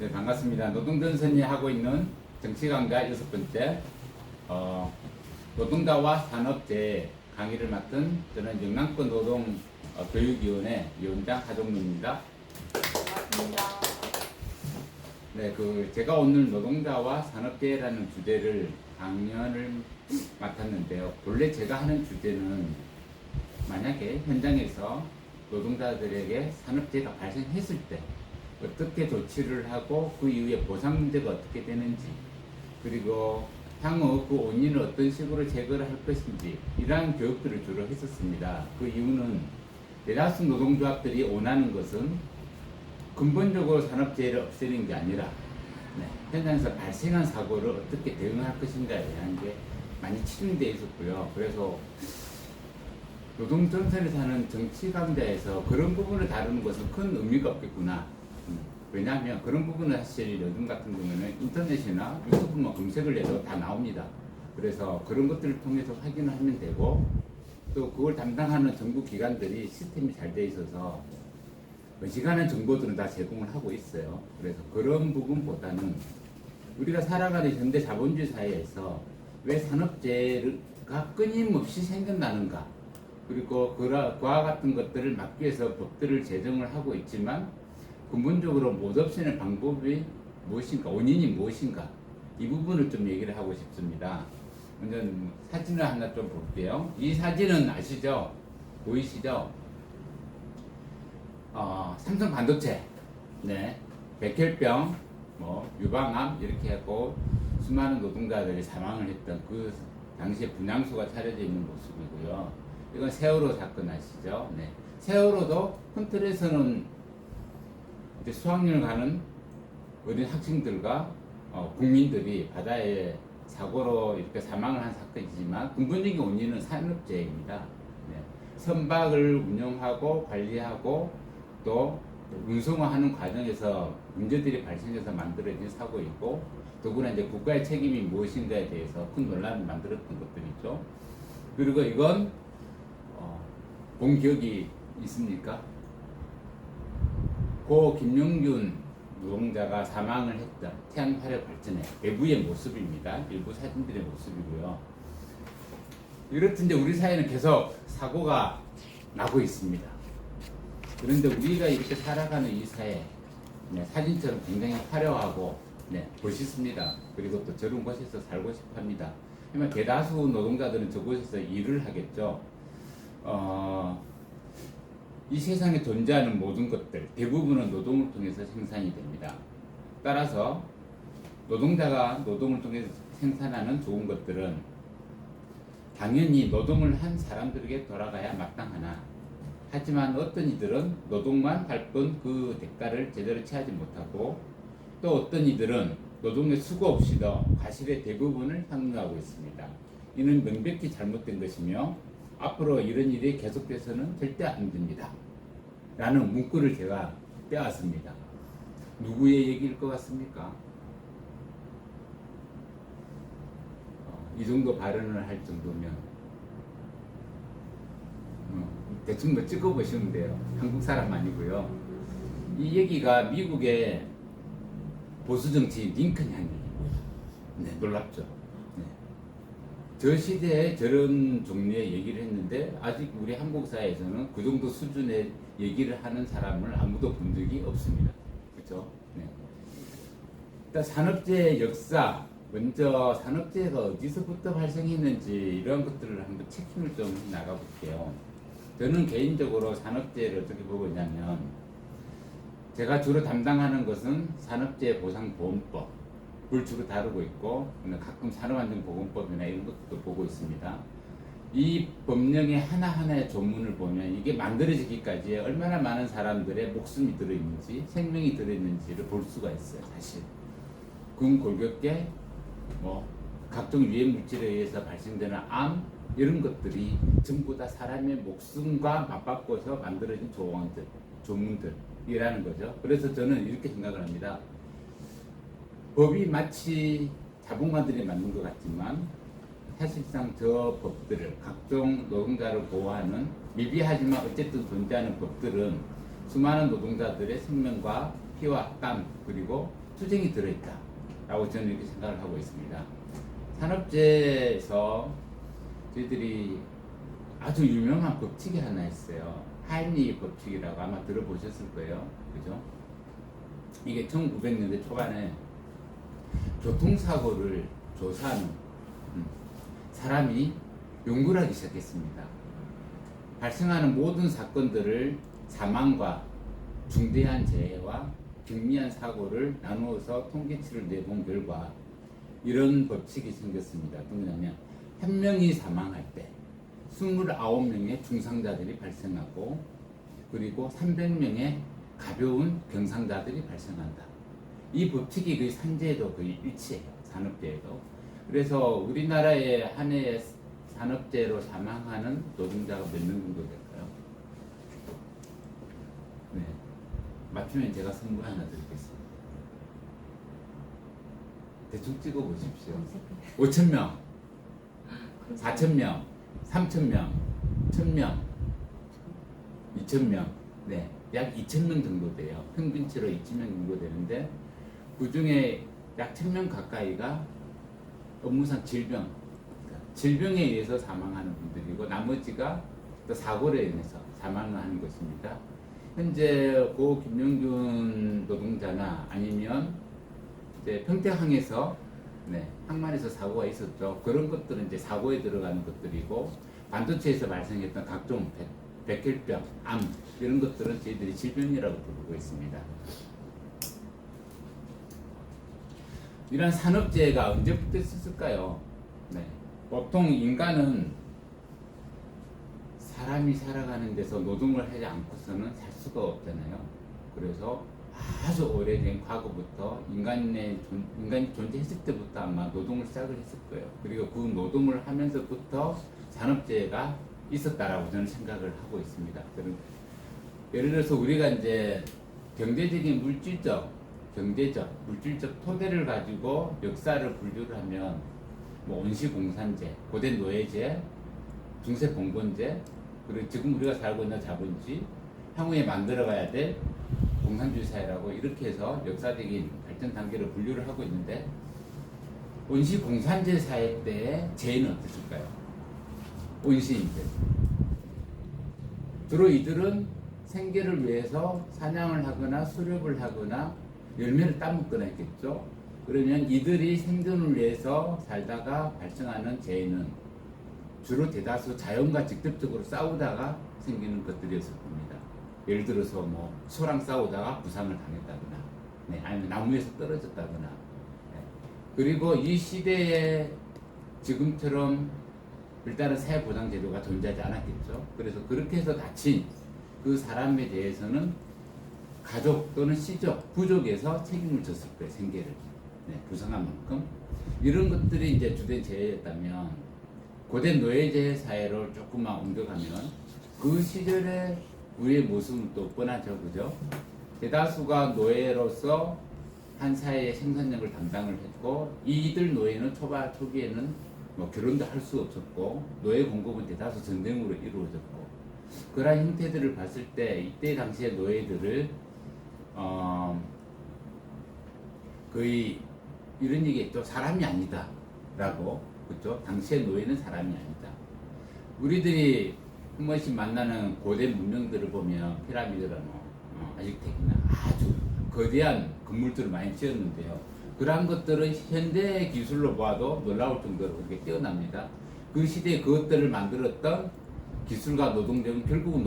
네, 반갑습니다. 노동전선이 하고 있는 정치강좌 6번째 노동자와 산업재해 강의를 맡은 저는 영남권 노동 교육위원회 위원장 하종문입니다. 반갑습니다. 네, 제가 오늘 노동자와 산업재해라는 주제를 강연을 맡았는데요. 본래 제가 하는 주제는 만약에 현장에서 노동자들에게 산업재해가 발생했을 때 어떻게 조치를 하고 그 이후에 보상 문제가 어떻게 되는지, 그리고 향후 그 원인을 어떤 식으로 제거를 할 것인지, 이러한 교육들을 주로 했었습니다. 그 이유는 대다수 노동조합들이 원하는 것은 근본적으로 산업재해를 없애는 게 아니라 현장에서 발생한 사고를 어떻게 대응할 것인가에 대한 게 많이 치중되어 있었고요. 그래서 노동전선에서 하는 정치강좌에서 그런 부분을 다루는 것은 큰 의미가 없겠구나. 왜냐하면 그런 부분은 사실 요즘 같은 경우는 인터넷이나 유튜브만 검색을 해도 다 나옵니다. 그래서 그런 것들을 통해서 확인을 하면 되고, 또 그걸 담당하는 정부 기관들이 시스템이 잘 돼 있어서 시간의 정보들은 다 제공을 하고 있어요. 그래서 그런 부분보다는 우리가 살아가는 현대 자본주의 사회에서 왜 산업재해가 끊임없이 생겨나는가, 그리고 그와 같은 것들을 막기 위해서 법들을 제정을 하고 있지만 근본적으로 못 없애는 방법이 무엇인가, 원인이 무엇인가, 이 부분을 좀 얘기를 하고 싶습니다. 먼저 사진을 하나 좀 볼게요. 이 사진은 아시죠? 보이시죠? 삼성 반도체, 백혈병, 유방암 이렇게 하고 수많은 노동자들이 사망을 했던 그 당시에 분향소가 차려져 있는 모습이고요. 이건 세월호 사건 아시죠? 세월호도 큰 틀에서는 이제 수학여행 가는 어린 학생들과 국민들이 바다에 사고로 이렇게 사망을 한 사건이지만 근본적인 원인은 산업재해입니다. 선박을 운영하고 관리하고 또 운송하는 과정에서 문제들이 발생해서 만들어진 사고이고, 더구나 이제 국가의 책임이 무엇인가에 대해서 큰 논란을 만들었던 것들이죠. 그리고 이건 본 기억이 있습니까? 고 김용균 노동자가 사망을 했던 태양화력 발전의 외부의 모습입니다. 일부 사진들의 모습이고요. 이렇듯 이제 우리 사회는 계속 사고가 나고 있습니다. 그런데 우리가 이렇게 살아가는 이 사회, 사진처럼 굉장히 화려하고 멋있습니다. 그리고 또 저런 곳에서 살고 싶어 합니다. 하지만 대다수 노동자들은 저곳에서 일을 하겠죠. 이 세상에 존재하는 모든 것들 대부분은 노동을 통해서 생산이 됩니다. 따라서 노동자가 노동을 통해서 생산하는 좋은 것들은 당연히 노동을 한 사람들에게 돌아가야 마땅하나, 하지만 어떤 이들은 노동만 할 뿐 그 대가를 제대로 취하지 못하고, 또 어떤 이들은 노동의 수고 없이도 과실의 대부분을 향유하고 있습니다. 이는 명백히 잘못된 것이며 앞으로 이런 일이 계속돼서는 절대 안 됩니다. 라는 문구를 제가 빼왔습니다. 누구의 얘기일 것 같습니까? 이 정도 발언을 할 정도면 대충 찍어보시면 돼요. 한국 사람 아니고요. 이 얘기가 미국의 보수정치인 링컨 한 얘기입니다. 놀랍죠? 저 시대에 저런 종류의 얘기를 했는데 아직 우리 한국 사회에서는 그 정도 수준의 얘기를 하는 사람을 아무도 본 적이 없습니다. 그렇죠? 일단 산업재해 역사, 먼저 산업재해가 어디서부터 발생했는지 이런 것들을 한번 체킹을 좀 나가볼게요. 저는 개인적으로 산업재해를 어떻게 보고 있냐면, 제가 주로 담당하는 것은 산업재해 보상보험법 을 주로 다루고 있고, 가끔 산업안전보건법이나 이런 것도 보고 있습니다. 이 법령의 하나하나의 조문을 보면 이게 만들어지기까지에 얼마나 많은 사람들의 목숨이 들어있는지, 생명이 들어있는지를 볼 수가 있어요. 사실 골격계, 각종 유해물질에 의해서 발생되는 암, 이런 것들이 전부 다 사람의 목숨과 맞바꿔서 만들어진 조문들이라는 거죠. 그래서 저는 이렇게 생각을 합니다. 법이 마치 자본가들이 만든 것 같지만 사실상 저 법들을, 각종 노동자를 보호하는 미비하지만 어쨌든 존재하는 법들은 수많은 노동자들의 생명과 피와 땀, 그리고 투쟁이 들어있다라고 저는 이렇게 생각을 하고 있습니다. 산업재에서 저희들이 아주 유명한 법칙이 하나 있어요. 하임리 법칙이라고 아마 들어보셨을 거예요. 그죠? 이게 1900년대 초반에 교통사고를 조사하는 사람이 연구를 하기 시작했습니다. 발생하는 모든 사건들을 사망과 중대한 재해와 경미한 사고를 나누어서 통계치를 내본 결과 이런 법칙이 생겼습니다. 뭐냐면 한 명이 사망할 때 29명의 중상자들이 발생하고 그리고 300명의 가벼운 경상자들이 발생한다. 이 법칙이 거의 산재에도 거의 일치해요. 산업재해도. 그래서 우리나라의 한 해에 산업재해로 사망하는 노동자가 몇 명 정도 될까요? 네. 맞추면 제가 선물 하나 드리겠습니다. 대충 찍어 보십시오. 5,000명, 4,000명, 3,000명, 1,000명, 2,000명, 네, 약 2,000명 정도 돼요. 평균치로 2,000명 정도 되는데 그 중에 약 1,000명 가까이가 업무상 질병에 의해서 사망하는 분들이고 나머지가 또 사고로 인해서 사망을 하는 것입니다. 현재 고 김영균 노동자나 아니면 이제 평택항에서 항만에서 사고가 있었죠. 그런 것들은 이제 사고에 들어가는 것들이고 반도체에서 발생했던 각종 백혈병, 암 이런 것들은 저희들이 질병이라고 부르고 있습니다. 이런 산업재해가 언제부터 있었을까요? 보통 인간은 사람이 살아가는 데서 노동을 하지 않고서는 살 수가 없잖아요. 그래서 아주 오래된 과거부터 인간이 존재했을 때부터 아마 노동을 시작을 했을 거예요. 그리고 그 노동을 하면서부터 산업재해가 있었다라고 저는 생각을 하고 있습니다. 예를 들어서 우리가 이제 경제적인 물질적 토대를 가지고 역사를 분류를 하면 뭐 온시공산제, 고대 노예제, 중세 봉건제, 그리고 지금 우리가 살고 있는 자본주의, 향후에 만들어가야 될 공산주의 사회라고 이렇게 해서 역사적인 발전 단계를 분류를 하고 있는데 온시공산제 사회 때의 재해는 어땠을까요? 온시인들. 주로 이들은 생계를 위해서 사냥을 하거나 수렵을 하거나 열매를 따먹거나 했겠죠. 그러면 이들이 생존을 위해서 살다가 발생하는 재해는 주로 대다수 자연과 직접적으로 싸우다가 생기는 것들이었을 겁니다. 예를 들어서 뭐 소랑 싸우다가 부상을 당했다거나, 아니면 나무에서 떨어졌다거나. 그리고 이 시대에 지금처럼 일단은 사회보장제도가 존재하지 않았겠죠. 그래서 그렇게 해서 다친 그 사람에 대해서는 가족 또는 시족, 부족에서 책임을 졌을 거예요. 생계를 부상한 만큼. 이런 것들이 이제 주된 재해였다면 고대 노예제 사회로 조금만 옮겨가면 그 시절에 우리의 모습은 또 뻔하죠. 그죠? 대다수가 노예로서 한 사회의 생산력을 담당을 했고 이들 노예는 초기에는 뭐 결혼도 할 수 없었고 노예 공급은 대다수 전쟁으로 이루어졌고 그러한 형태들을 봤을 때 이때 당시의 노예들을 거의 이런 얘기했죠. 사람이 아니다 라고. 그렇죠? 당시의 노예는 사람이 아니다. 우리들이 한 번씩 만나는 고대 문명들을 보면 피라미드나 아직텍이나 아주 거대한 건물들을 많이 지었는데요. 그러한 것들은 현대 기술로 봐도 놀라울 정도로 그렇게 뛰어납니다. 그 시대에 그것들을 만들었던 기술과 노동력은 결국은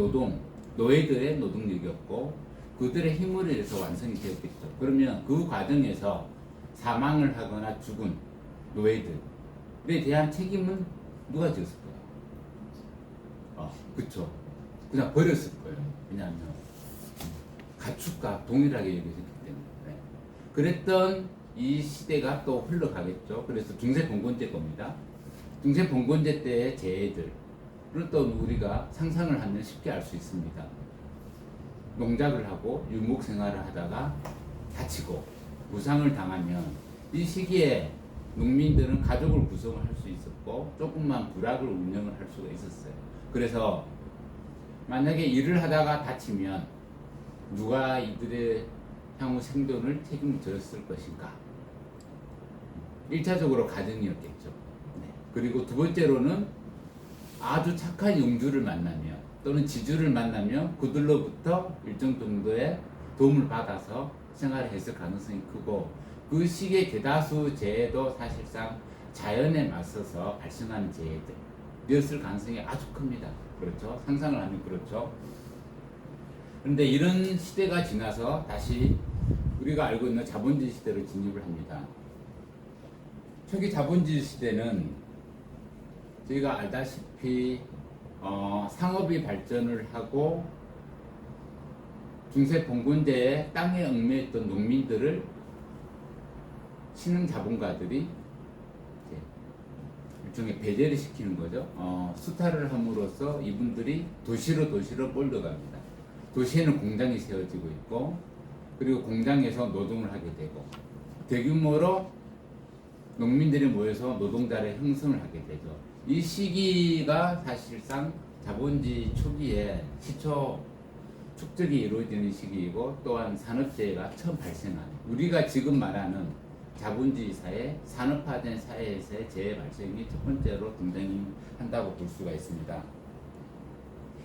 노예들의 노동력이었고 그들의 힘으로 해서 완성이 되었겠죠. 그러면 그 과정에서 사망을 하거나 죽은 노예들에 대한 책임은 누가 지었을까요? 그쵸. 그냥 버렸을 거예요. 왜냐하면 가축과 동일하게 여겨졌기 때문에. 그랬던 이 시대가 또 흘러가겠죠. 그래서 중세봉건제 겁니다. 중세봉건제 때의 재해들을 또 우리가 상상을 하면 쉽게 알 수 있습니다. 농작을 하고 유목 생활을 하다가 다치고 부상을 당하면 이 시기에 농민들은 가족을 구성을 할 수 있었고 조금만 부락을 운영을 할 수가 있었어요. 그래서 만약에 일을 하다가 다치면 누가 이들의 향후 생존을 책임졌을 것인가? 1차적으로 가정이었겠죠. 네. 그리고 두 번째로는 아주 착한 용주를 만나며 또는 지주를 만나며 그들로부터 일정 정도의 도움을 받아서 생활을 했을 가능성이 크고, 그 시기의 대다수 재해도 사실상 자연에 맞서서 발생하는 재해들이었을 가능성이 아주 큽니다. 그렇죠? 상상을 하면 그렇죠. 그런데 이런 시대가 지나서 다시 우리가 알고 있는 자본주의 시대로 진입을 합니다. 초기 자본주의 시대는 저희가 알다시피 상업이 발전을 하고 중세 봉건제에 땅에 얽매였던 농민들을 신흥 자본가들이 일종의 배제를 시키는 거죠. 수탈을 함으로써 이분들이 도시로 몰려갑니다. 도시에는 공장이 세워지고 있고, 그리고 공장에서 노동을 하게 되고, 대규모로 농민들이 모여서 노동자를 형성을 하게 되죠. 이 시기가 사실상 자본주의 초기에 시초 축적이 이루어지는 시기이고, 또한 산업재해가 처음 발생하는, 우리가 지금 말하는 자본주의 사회, 산업화된 사회에서의 재해 발생이 첫 번째로 등장한다고 볼 수가 있습니다.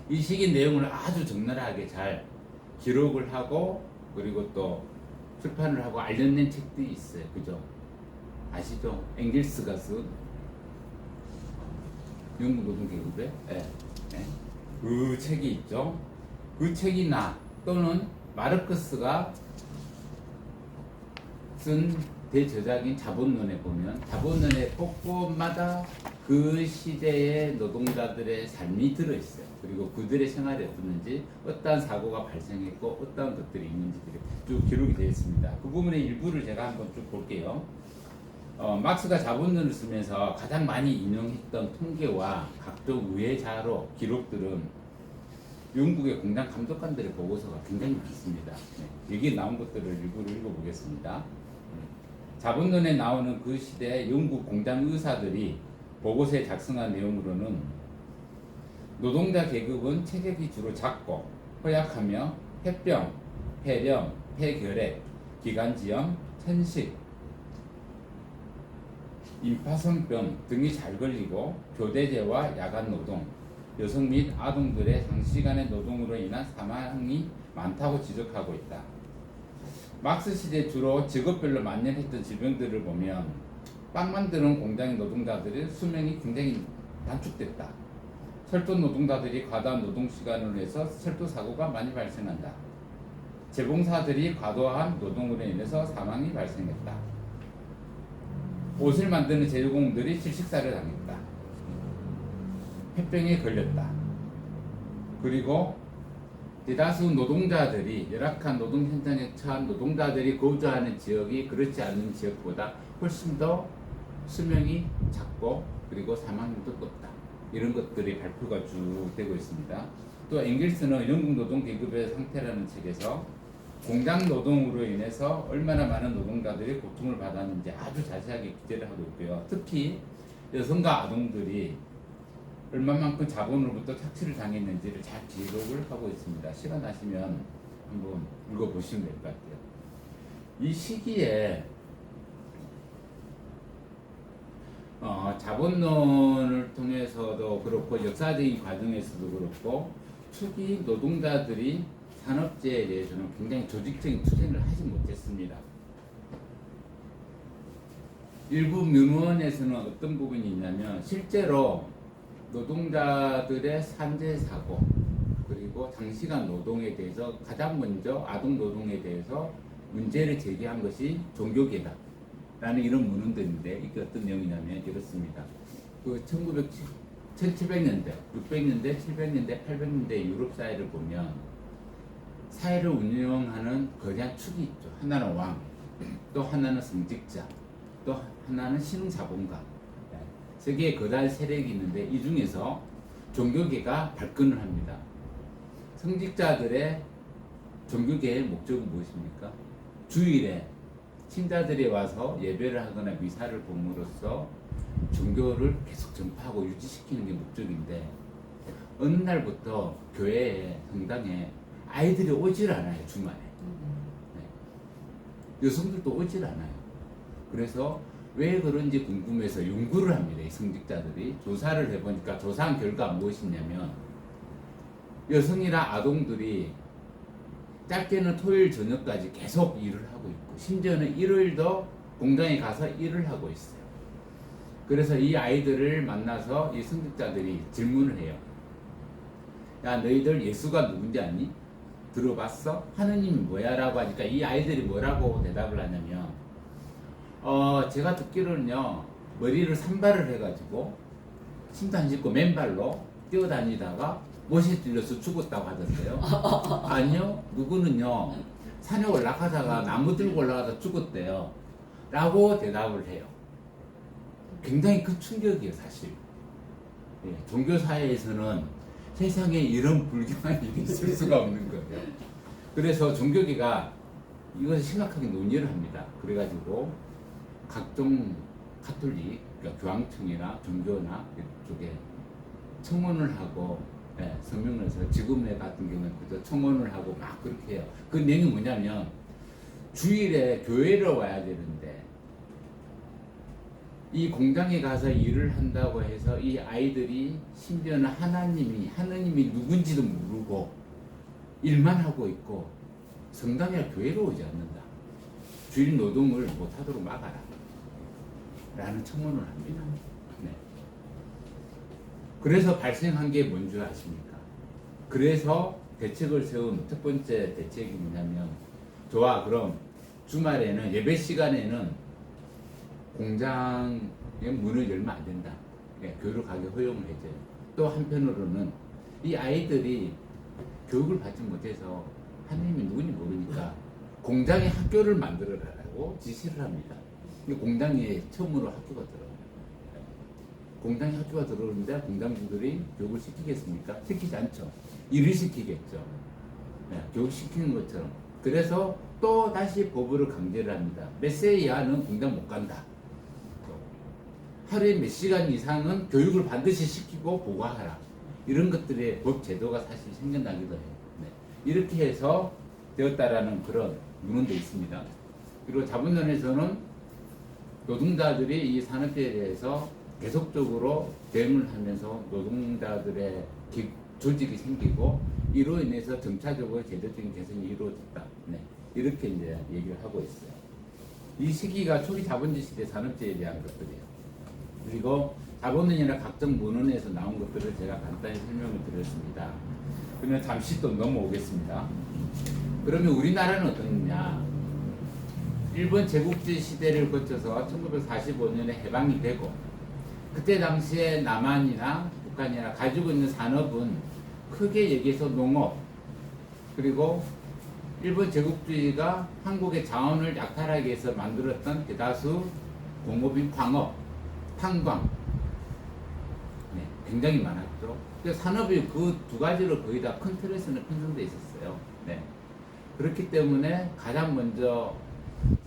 이 시기 내용을 아주 적나라하게 잘 기록을 하고, 그리고 또 출판을 하고 알려낸 책들이 있어요. 그죠? 아시죠? 엥겔스가 쓴 영국 노동계급의 그 책이 있죠. 그 책이나 또는 마르크스가 쓴 대저작인 자본론에 보면 자본론의 곳곳마다 그 시대의 노동자들의 삶이 들어있어요. 그리고 그들의 생활이 어땠는지, 어떠한 사고가 발생했고 어떠한 것들이 있는지들이 쭉 기록이 되어 있습니다. 그 부분의 일부를 제가 한번 쭉 볼게요. 막스가 자본론을 쓰면서 가장 많이 인용했던 통계와 각종 의회 자료, 기록들은 영국의 공장 감독관들의 보고서가 굉장히 많습니다. 여기에 나온 것들을 일부를 읽어보겠습니다. 자본론에 나오는 그 시대 영국 공장 의사들이 보고서에 작성한 내용으로는 노동자 계급은 체격이 주로 작고 허약하며 폐병, 폐렴, 폐결핵, 기관지염, 천식, 임파선병 등이 잘 걸리고 교대제와 야간 노동, 여성 및 아동들의 장시간의 노동으로 인한 사망이 많다고 지적하고 있다. 막스 시대 주로 직업별로 만연했던 질병들을 보면 빵 만드는 공장의 노동자들의 수명이 굉장히 단축됐다. 철도 노동자들이 과다한 노동시간으로 해서 철도 사고가 많이 발생한다. 재봉사들이 과도한 노동으로 인해서 사망이 발생했다. 옷을 만드는 제조공들이 질식사를 당했다. 폐병에 걸렸다. 그리고 대다수 노동자들이, 열악한 노동 현장에 처한 노동자들이 거주하는 지역이 그렇지 않은 지역보다 훨씬 더 수명이 작고 그리고 사망률도 높다. 이런 것들이 발표가 쭉 되고 있습니다. 또 엥겔스는 영국 노동 계급의 상태라는 책에서 공장 노동으로 인해서 얼마나 많은 노동자들이 고통을 받았는지 아주 자세하게 기재를 하고 있고요. 특히 여성과 아동들이 얼마만큼 자본으로부터 착취를 당했는지를 잘 기록을 하고 있습니다. 시간 나시면 한번 읽어보시면 될 것 같아요. 이 시기에 자본론을 통해서도 그렇고 역사적인 과정에서도 그렇고 초기 노동자들이 산업재해에 대해서는 굉장히 조직적인 투쟁을 하지 못했습니다. 일부 문헌에서는 어떤 부분이 있냐면 실제로 노동자들의 산재 사고 그리고 장시간 노동에 대해서 가장 먼저 아동 노동에 대해서 문제를 제기한 것이 종교계다 라는 이런 문헌들인데, 이게 어떤 내용이냐면 이렇습니다. 그 1700년대, 600년대, 700년대, 800년대 유럽 사회를 보면 사회를 운영하는 거대한 축이 있죠. 하나는 왕, 또 하나는 성직자, 또 하나는 신흥자본가. 세 개의 거대한 세력이 있는데 이 중에서 종교계가 발끈을 합니다. 성직자들의 종교계의 목적은 무엇입니까? 주일에 신자들이 와서 예배를 하거나 미사를 봄으로써 종교를 계속 전파하고 유지시키는 게 목적인데, 어느 날부터 교회에, 성당에 아이들이 오질 않아요, 주말에. 네. 여성들도 오질 않아요. 그래서 왜 그런지 궁금해서 연구를 합니다. 이 성직자들이 조사를 해보니까 조사한 결과 무엇이냐면 여성이나 아동들이 짧게는 토요일 저녁까지 계속 일을 하고 있고 심지어는 일요일도 공장에 가서 일을 하고 있어요. 그래서 이 아이들을 만나서 이 성직자들이 질문을 해요. 야, 너희들 예수가 누군지 아니? 들어봤어? 하느님이 뭐야? 라고 하니까 이 아이들이 뭐라고 대답을 하냐면 제가 듣기로는요 머리를 산발을 해가지고 신도 안 신고 맨발로 뛰어다니다가 못에 찔려서 죽었다고 하던데요. 아니요, 누구는요 산에 올라가다가 나무 들고 올라가다 죽었대요 라고 대답을 해요. 굉장히 큰 충격이에요 사실. 예, 종교사회에서는 세상에 이런 불경한 일이 있을 수가 없는 거예요. 그래서 종교계가 이것을 심각하게 논의를 합니다. 그래가지고 각종 가톨릭, 그러니까 교황청이나 종교나 이쪽에 청원을 하고, 예, 성명을 해서 지금의 같은 경우는 그저 청원을 하고 막 그렇게 해요. 그 내용이 뭐냐면 주일에 교회를 와야 되는데 이 공장에 가서 일을 한다고 해서 이 아이들이 심지어는 하나님이 누군지도 모르고 일만 하고 있고 성당이나 교회로 오지 않는다. 주일 노동을 못하도록 막아라 라는 청원을 합니다. 네. 그래서 발생한 게 뭔지 아십니까? 그래서 대책을 세운 첫 번째 대책이 뭐냐면 좋아, 그럼 주말에는 예배 시간에는 공장의 문을 열면 안 된다. 네, 교회로 가게 허용을 해줘요. 또 한편으로는 이 아이들이 교육을 받지 못해서 하나님이 누군지 모르니까 공장에 학교를 만들어라라고 지시를 합니다. 공장에 처음으로 학교가 들어가요. 공장에 학교가 들어오는데 공장주들이 교육을 시키겠습니까? 시키지 않죠. 일을 시키겠죠. 네, 교육시키는 것처럼. 그래서 또 다시 법으로 강제를 합니다. 몇 세 이하는 공장 못 간다. 하루에 몇 시간 이상은 교육을 반드시 시키고 보고하라. 이런 것들의 법 제도가 사실 생겨나기도 해요. 네. 이렇게 해서 되었다라는 그런 문헌도 있습니다. 그리고 자본론에서는 노동자들이 이 산업계에 대해서 계속적으로 대응을 하면서 노동자들의 조직이 생기고 이로 인해서 점차적으로 제도적인 개선이 이루어졌다. 네. 이렇게 이제 얘기를 하고 있어요. 이 시기가 초기 자본주의 시대 산업재해에 대한 것들이에요. 그리고 자본론이나 각종 문헌에서 나온 것들을 제가 간단히 설명을 드렸습니다. 그러면 잠시 또 넘어오겠습니다. 그러면 우리나라는 어떻느냐? 일본 제국주의 시대를 거쳐서 1945년에 해방이 되고 그때 당시에 남한이나 북한이나 가지고 있는 산업은 크게 얘기해서 농업, 그리고 일본 제국주의가 한국의 자원을 약탈하기 위해서 만들었던 대다수 공업인 광업, 탄광, 네, 굉장히 많았죠. 산업이 그 두 가지로 거의 다 큰 틀에서는 편성되어 있었어요. 네. 그렇기 때문에 가장 먼저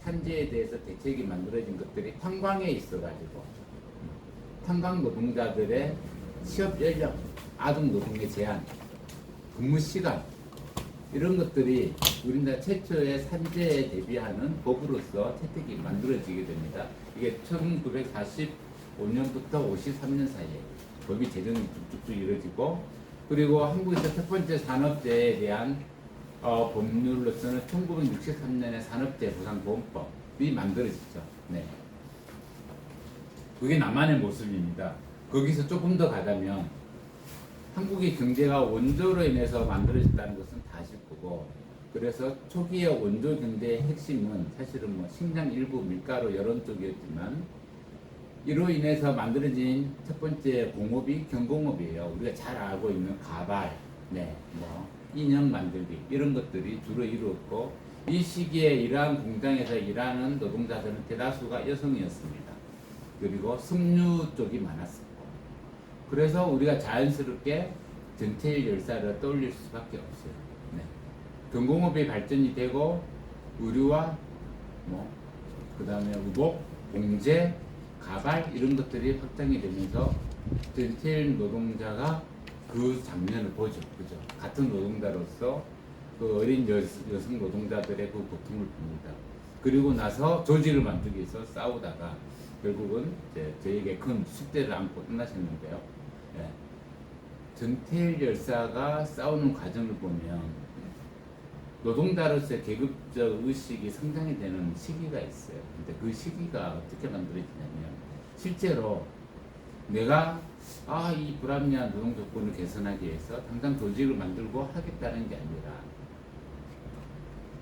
산재에 대해서 대책이 만들어진 것들이 탄광에 있어가지고 탄광 노동자들의 취업 연령, 아동 노동의 제한, 근무 시간 이런 것들이 우리나라 최초의 산재에 대비하는 법으로서 채택이 만들어지게 됩니다. 이게 1945년부터 53년 사이에 법이 제정이 쭉쭉쭉 이루어지고, 그리고 한국에서 첫 번째 산업재해에 대한 법률로서는 1963년에 산업재해보상보험법이 만들어지죠. 네. 그게 남한의 모습입니다. 거기서 조금 더 가자면 한국의 경제가 원조로 인해서 만들어졌다는 것은 다 아실 거고, 그래서 초기의 원조 경제의 핵심은 사실은 뭐 식량 일부 밀가루 이런 쪽이었지만 이로 인해서 만들어진 첫 번째 공업이 경공업이에요. 우리가 잘 알고 있는 가발, 네, 뭐 인형 만들기 이런 것들이 주로 이루었고, 이 시기에 이러한 공장에서 일하는 노동자들은 대다수가 여성이었습니다. 그리고 석류 쪽이 많았었고, 그래서 우리가 자연스럽게 전태일 열사를 떠올릴 수밖에 없어요. 네. 경공업이 발전이 되고 의류와 그 다음에 의복, 봉제, 가발 이런 것들이 확장이 되면서 전태일 노동자가 그 장면을 보죠. 그죠? 같은 노동자로서 그 어린 여성 노동자들의 그 고통을 봅니다. 그리고 나서 조직을 만들기 위해서 싸우다가 결국은 이제 저에게 큰 숙제를 안고 끝나셨는데요. 예. 전태일 열사가 싸우는 과정을 보면 노동자로서의 계급적 의식이 성장이 되는 시기가 있어요. 근데 그 시기가 어떻게 만들어지냐면 실제로 내가 이 불합리한 노동 조건을 개선하기 위해서 당장 조직을 만들고 하겠다는 게 아니라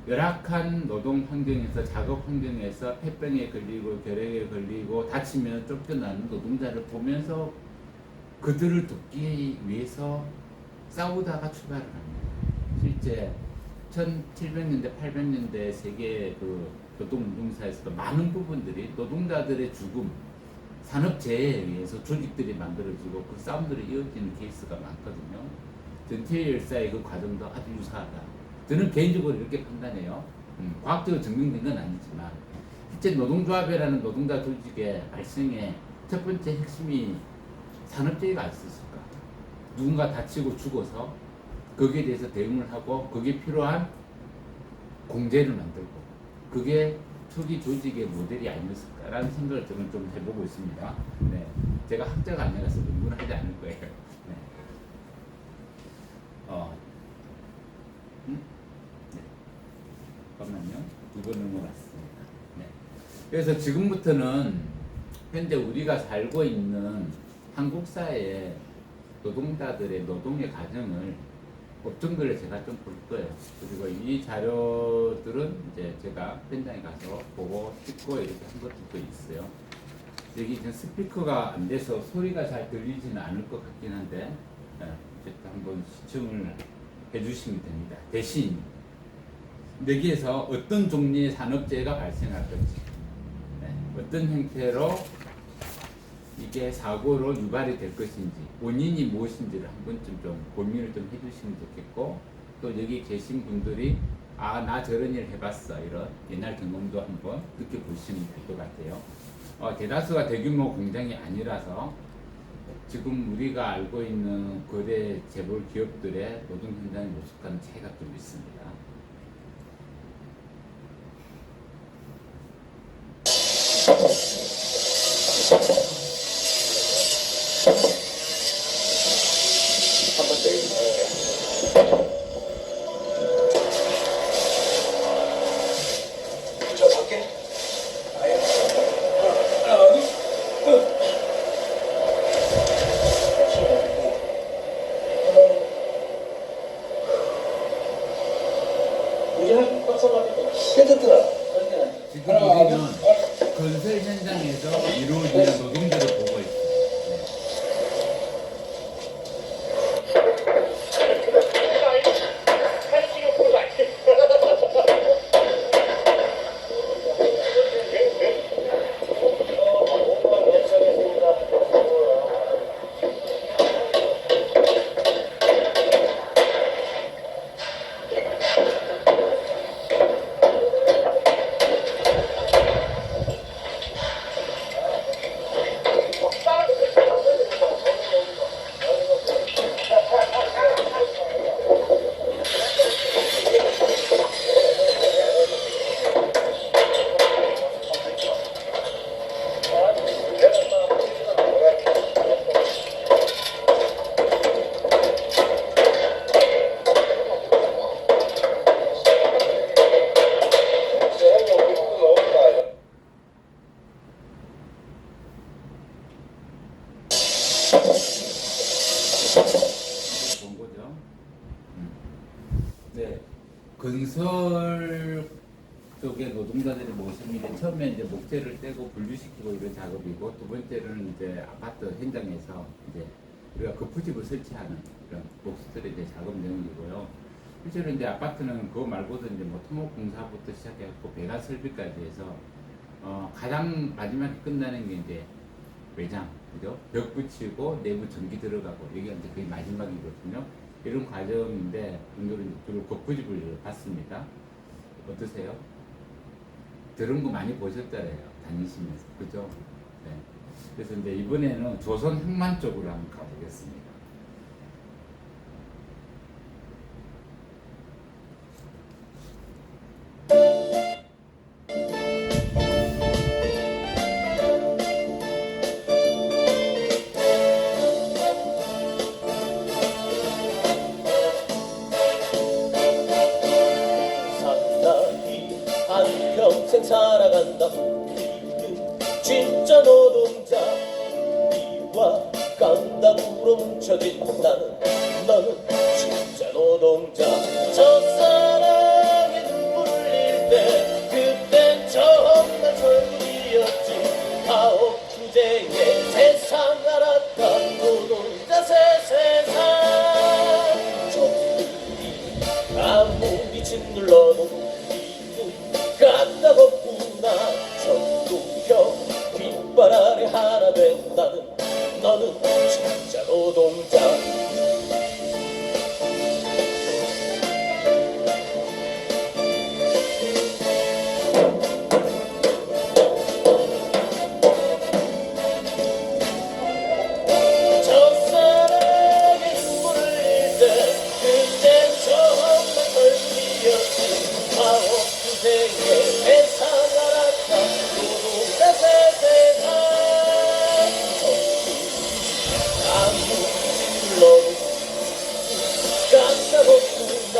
열악한 노동 환경에서 작업 환경에서 폐병에 걸리고 결핵에 걸리고 다치면 쫓겨나는 노동자를 보면서 그들을 돕기 위해서 싸우다가 출발을 합니다. 실제 1700년대, 800년대 세계 그 노동운동사에서도 많은 부분들이 노동자들의 죽음, 산업재해에 의해서 조직들이 만들어지고 그 싸움들이 이어지는 케이스가 많거든요. 전태일 열사의 그 과정도 아주 유사하다. 저는 개인적으로 이렇게 판단해요. 과학적으로 증명된 건 아니지만 실제 노동조합이라는 노동자 조직의 발생의 첫 번째 핵심이 산업재해가 있었을까? 누군가 다치고 죽어서 거기에 대해서 대응을 하고 거기에 필요한 공제를 만들고 그게 초기 조직의 모델이 아니었을까라는 생각을 저는 좀 해보고 있습니다. 네, 제가 학자가 아니라서 논문을 하지 않을 거예요. 네. 네. 잠깐만요. 두 번 넘어갔습니다. 네. 그래서 지금부터는 현재 우리가 살고 있는 한국 사회의 노동자들의 노동의 과정을 업종들을 제가 좀 볼 거예요. 그리고 이 자료들은 이제 제가 현장에 가서 보고 찍고 이렇게 한 것들도 있어요. 여기 지금 스피커가 안 돼서 소리가 잘 들리지는 않을 것 같긴 한데 어쨌든 한번 시청을 해주시면 됩니다. 대신 여기에서 어떤 종류의 산업재해가 발생할 건지 어떤 형태로 이게 사고로 유발이 될 것인지 원인이 무엇인지를 한 번쯤 좀 고민을 좀 해주시면 좋겠고 또 여기 계신 분들이 나 저런 일 해봤어 이런 옛날 경험도 한번 느껴보시면 될 것 같아요. 대다수가 대규모 공장이 아니라서 지금 우리가 알고 있는 거대 재벌 기업들의 노동 현장의 모습과는 차이가 좀 있습니다. 지금 우리는 건설 현장에서 이루어지는 노동들을 보고 있어요. 본 거죠. 네, 건설 쪽의 노동자들의 모습인데 처음에 이제 목재를 떼고 분류시키고 이런 작업이고 두 번째는 이제 아파트 현장에서 이제 우리가 거푸집을 설치하는 그런 목수들의 이제 작업 내용이고요. 실제로 이제 아파트는 그거 말고도 이제 뭐 토목공사부터 시작해갖고 배관 설비까지 해서 가장 마지막에 끝나는 게 이제 외장, 그죠? 벽 붙이고 내부 전기 들어가고 여기가 이제 거의 마지막이거든요. 이런 과정인데 오늘은 주로 거푸집을 봤습니다. 어떠세요? 들은 거 많이 보셨잖아요. 다니시면서, 그죠? 네. 그래서 이제 이번에는 조선 항만 쪽으로 한번 가보겠습니다. 살아간다. 우리는 진짜 노동자. 이와 깡다구로 뭉쳐진 너는 진짜 노동자. 첫사랑에 눈물 흘릴 때 그땐 정말 철부지였지. 가옥 투쟁에 세상 알았다. 노동자 새 세상. 저들이 아무리 짓눌러도 우리는 깐다겁구나. 전동형 깃발 아래 하나 된 너는 진짜 노동자. 첫사랑에 눈물을 흘릴 때 그땐 정말 설득이었지. 가옥 투쟁에 세상 알았다. 노동자 새 세상. 아무리 불러도 깐다겁구나.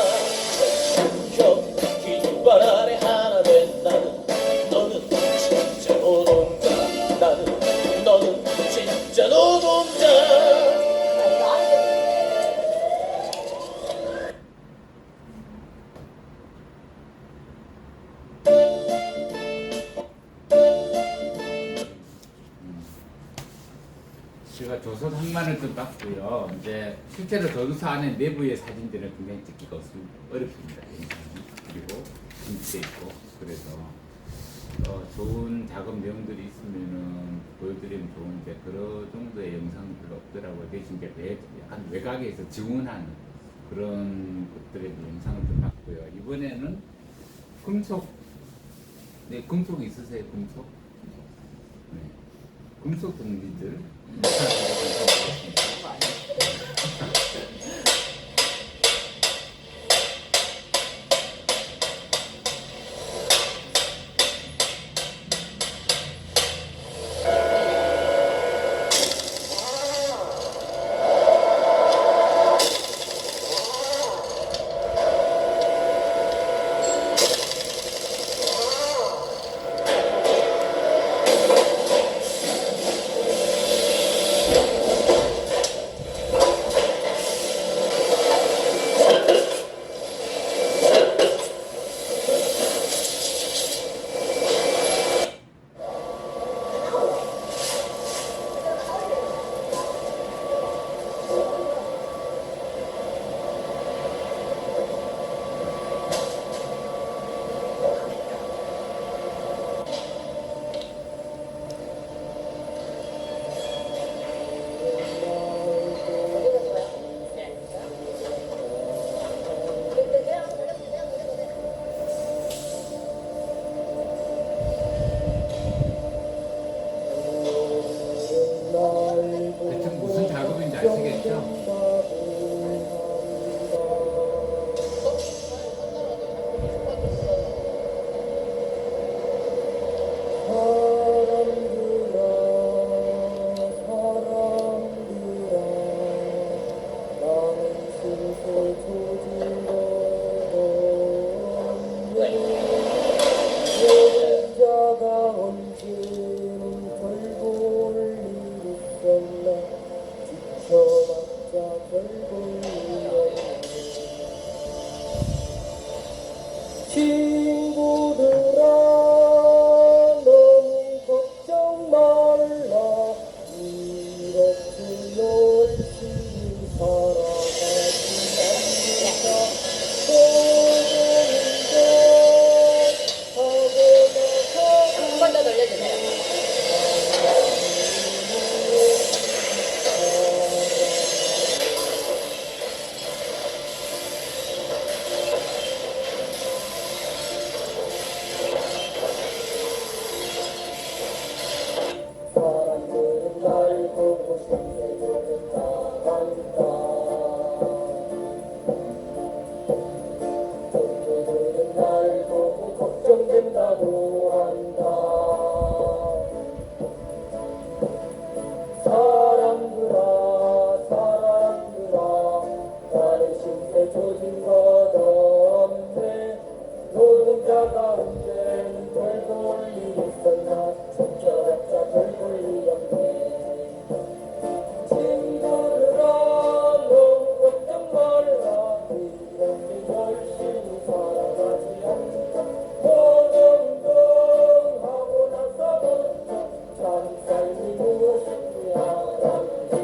형 깃발 아래 하나 된 너는 진짜 노동자. 너는 진짜 노동자. 제가 조서 3만 원 좀 받고요. 이제 실제로 조서 안에 내부의 사진들은 굉장히 찍기가 어렵습니다. 그리고 진짜 있고 그래서 좋은 작업 내용들이 있으면은 보여드리면 좋은데 그런 정도의 영상은 별로 없더라고요. 대신 이제 약간 외곽에서 증언하는 그런 것들의 영상을 좀 봤고요. 이번에는 금속, 네, 금속 있으세요? 금속? 네. 금속 동지들. 대충 무슨 작업인지 아시겠죠? 친구들아 너무 걱정 말라. 이렇게 열심히 살아가지 않는다. 한 번 더 돌려주세요. 사람들은 날 보고 싶게 나간다. 친구들은 날 보고 걱정된다고 한다. 사람들아 나는 신세 조진 것 없네. 노동자가 언젠가 돌돌이 있었나 쫓겨봤자 돌돌이 없네 친구들아 너무 걱정 말라 이렇게 열심히 살아가지 않자 도동동 하고 나서부터 참 삶이 무엇인지 알았네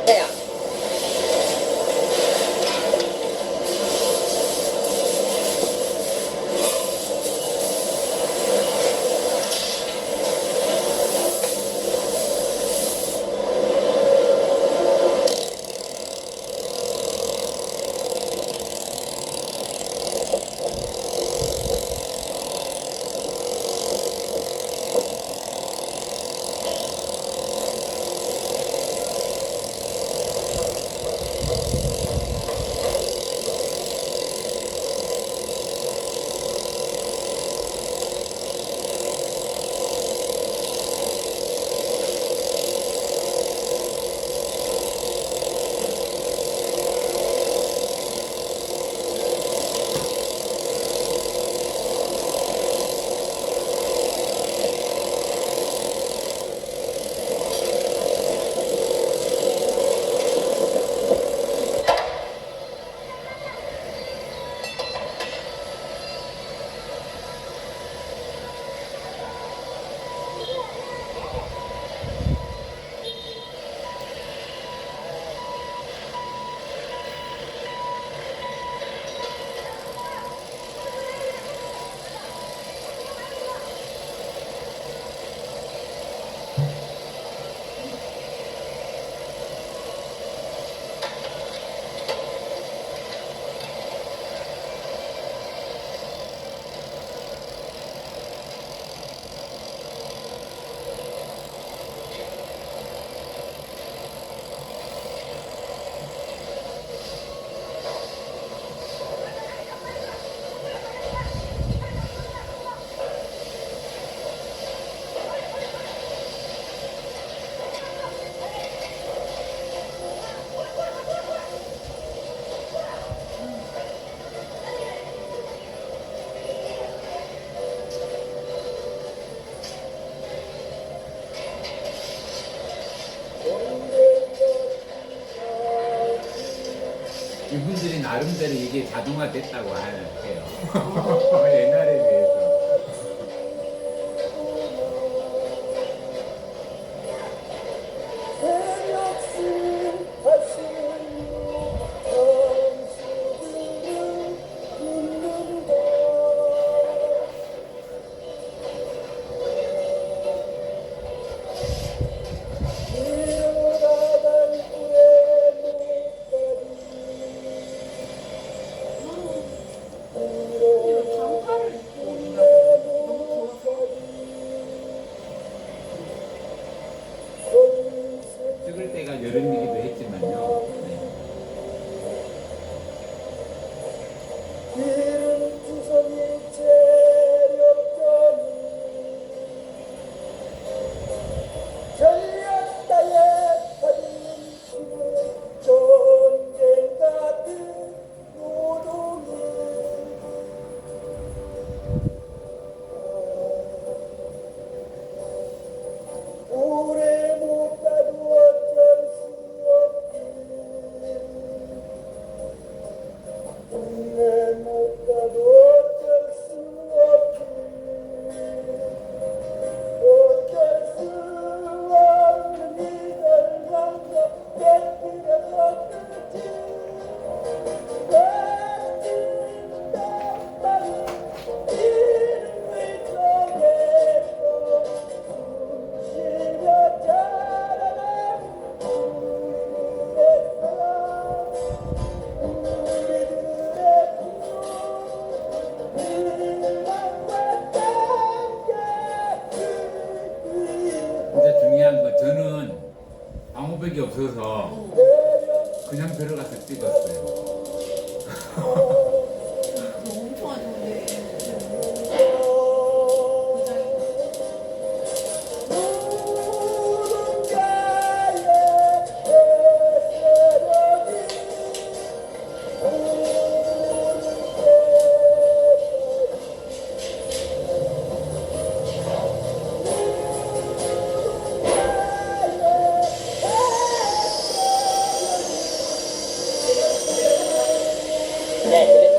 네요. 이분들이 나름대로 이게 자동화됐다고 해요. 옛날에 비해서. 찍을 때가 여름이기도 했지만요. 네. 길은 주선이 재력전이 전략다에 달리는 힘은 전쟁 같은 노동이 오래 못 가도 어쩔 수 없지 오래 못 가도 어쩔 수 없지 어쩔 수 없는 이들 남자 뺏기려서 끝이 뺏긴단 말이 이름을 정해서 숨 쉬며 장벽이 없어서 그냥 들어가서 찍었어요. 너무 좋아졌는데. 네, 그랬다.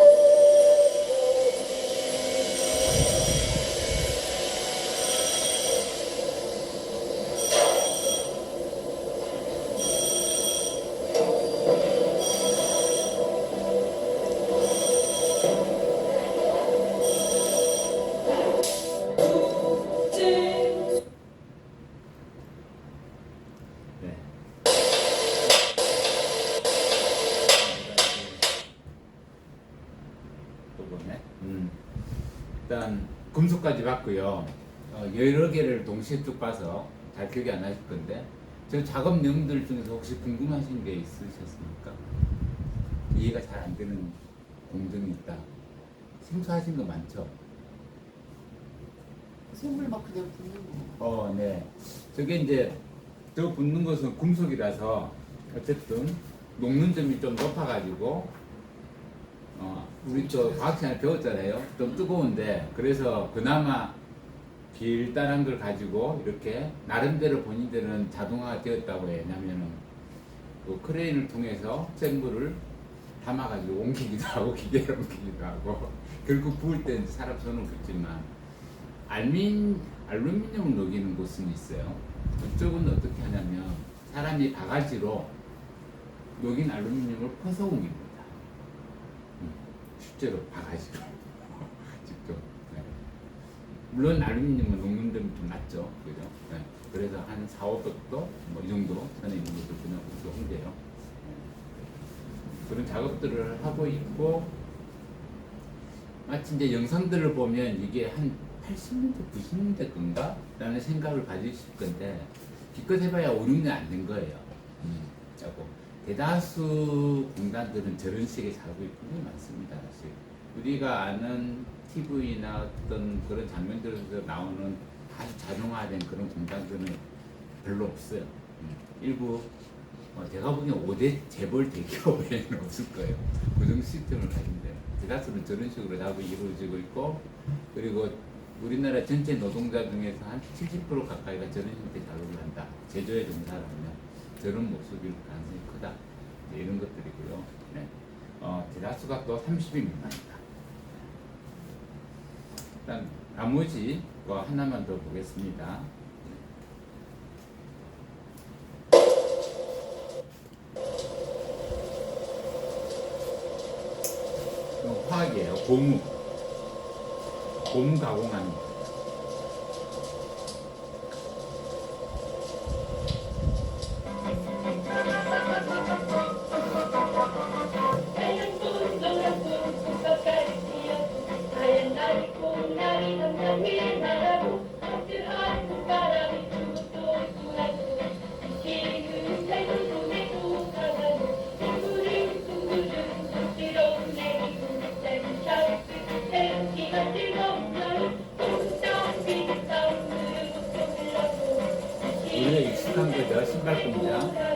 네. 또 보네. 일단 금속까지 봤고요. 여러 개를 동시에 쭉 봐서 잘 기억이 안 나실 건데 저 작업 내용들 중에서 혹시 궁금하신 게 있으셨습니까? 이해가 잘 안 되는 공정이 있다. 생소하신 거 많죠? 샘물 막 그냥 붓는 거. 네. 저게 이제 저 붙는 것은 금속이라서 어쨌든 녹는 점이 좀 높아가지고 우리 저 과학 시간에 배웠잖아요. 좀 뜨거운데 그래서 그나마 길다란 걸 가지고 이렇게 나름대로 본인들은 자동화가 되었다고 해요. 왜냐면은 그 크레인을 통해서 센 물을 담아가지고 옮기기도 하고 기계로 옮기기도 하고 결국 부을 때는 사람 손은 붙지만 알루미늄을 녹이는 곳은 있어요. 그쪽은 어떻게 하냐면 사람이 바가지로 녹인 알루미늄을 퍼서 옮깁니다. 실제로 바가지로 직접. 네. 물론 알루미늄은 녹는 점이 좀 낮죠, 그죠? 네. 그래서 한 4, 500도 뭐 이 정도 선에 있는 것도 그냥 그렇게 옮겨요. 네. 그런 작업들을 하고 있고 마치 이제 영상들을 보면 이게 한 80년대, 90년대 건가? 라는 생각을 가지실 건데 기껏 해봐야 5, 6년 안 된 거예요. 하고 대다수 공단들은 저런 식의 작업이 굉장히 많습니다. 사실 우리가 아는 TV나 어떤 그런 장면들에서 나오는 아주 자동화된 그런 공단들은 별로 없어요. 일부 제가 보기엔 5대 재벌 대기업 외에는 없을 거예요. 고정 시스템을 가진 데는. 대다수는 저런 식으로 작업이 이루어지고 있고 그리고 우리나라 전체 노동자 중에서 한 70% 가까이가 저런 형태 작업을 한다. 제조에 종사하면 저런 모습일 가능성이 크다. 이런 것들이고요. 네. 대다수가 또 30인 미만이다. 일단 나머지 거 하나만 더 보겠습니다. 화학이에요. 고무. 고무 가공하는 거. 우리가 익숙한 거죠. 신발 공장.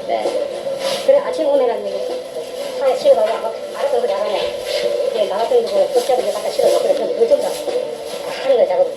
네. 그래 아침 오면은 하에 실어서 알아서 그냥 하냐. 이제 나갔던 거 끝자리에 갖다 실어서 그래 그 정도 하는 거 작업을.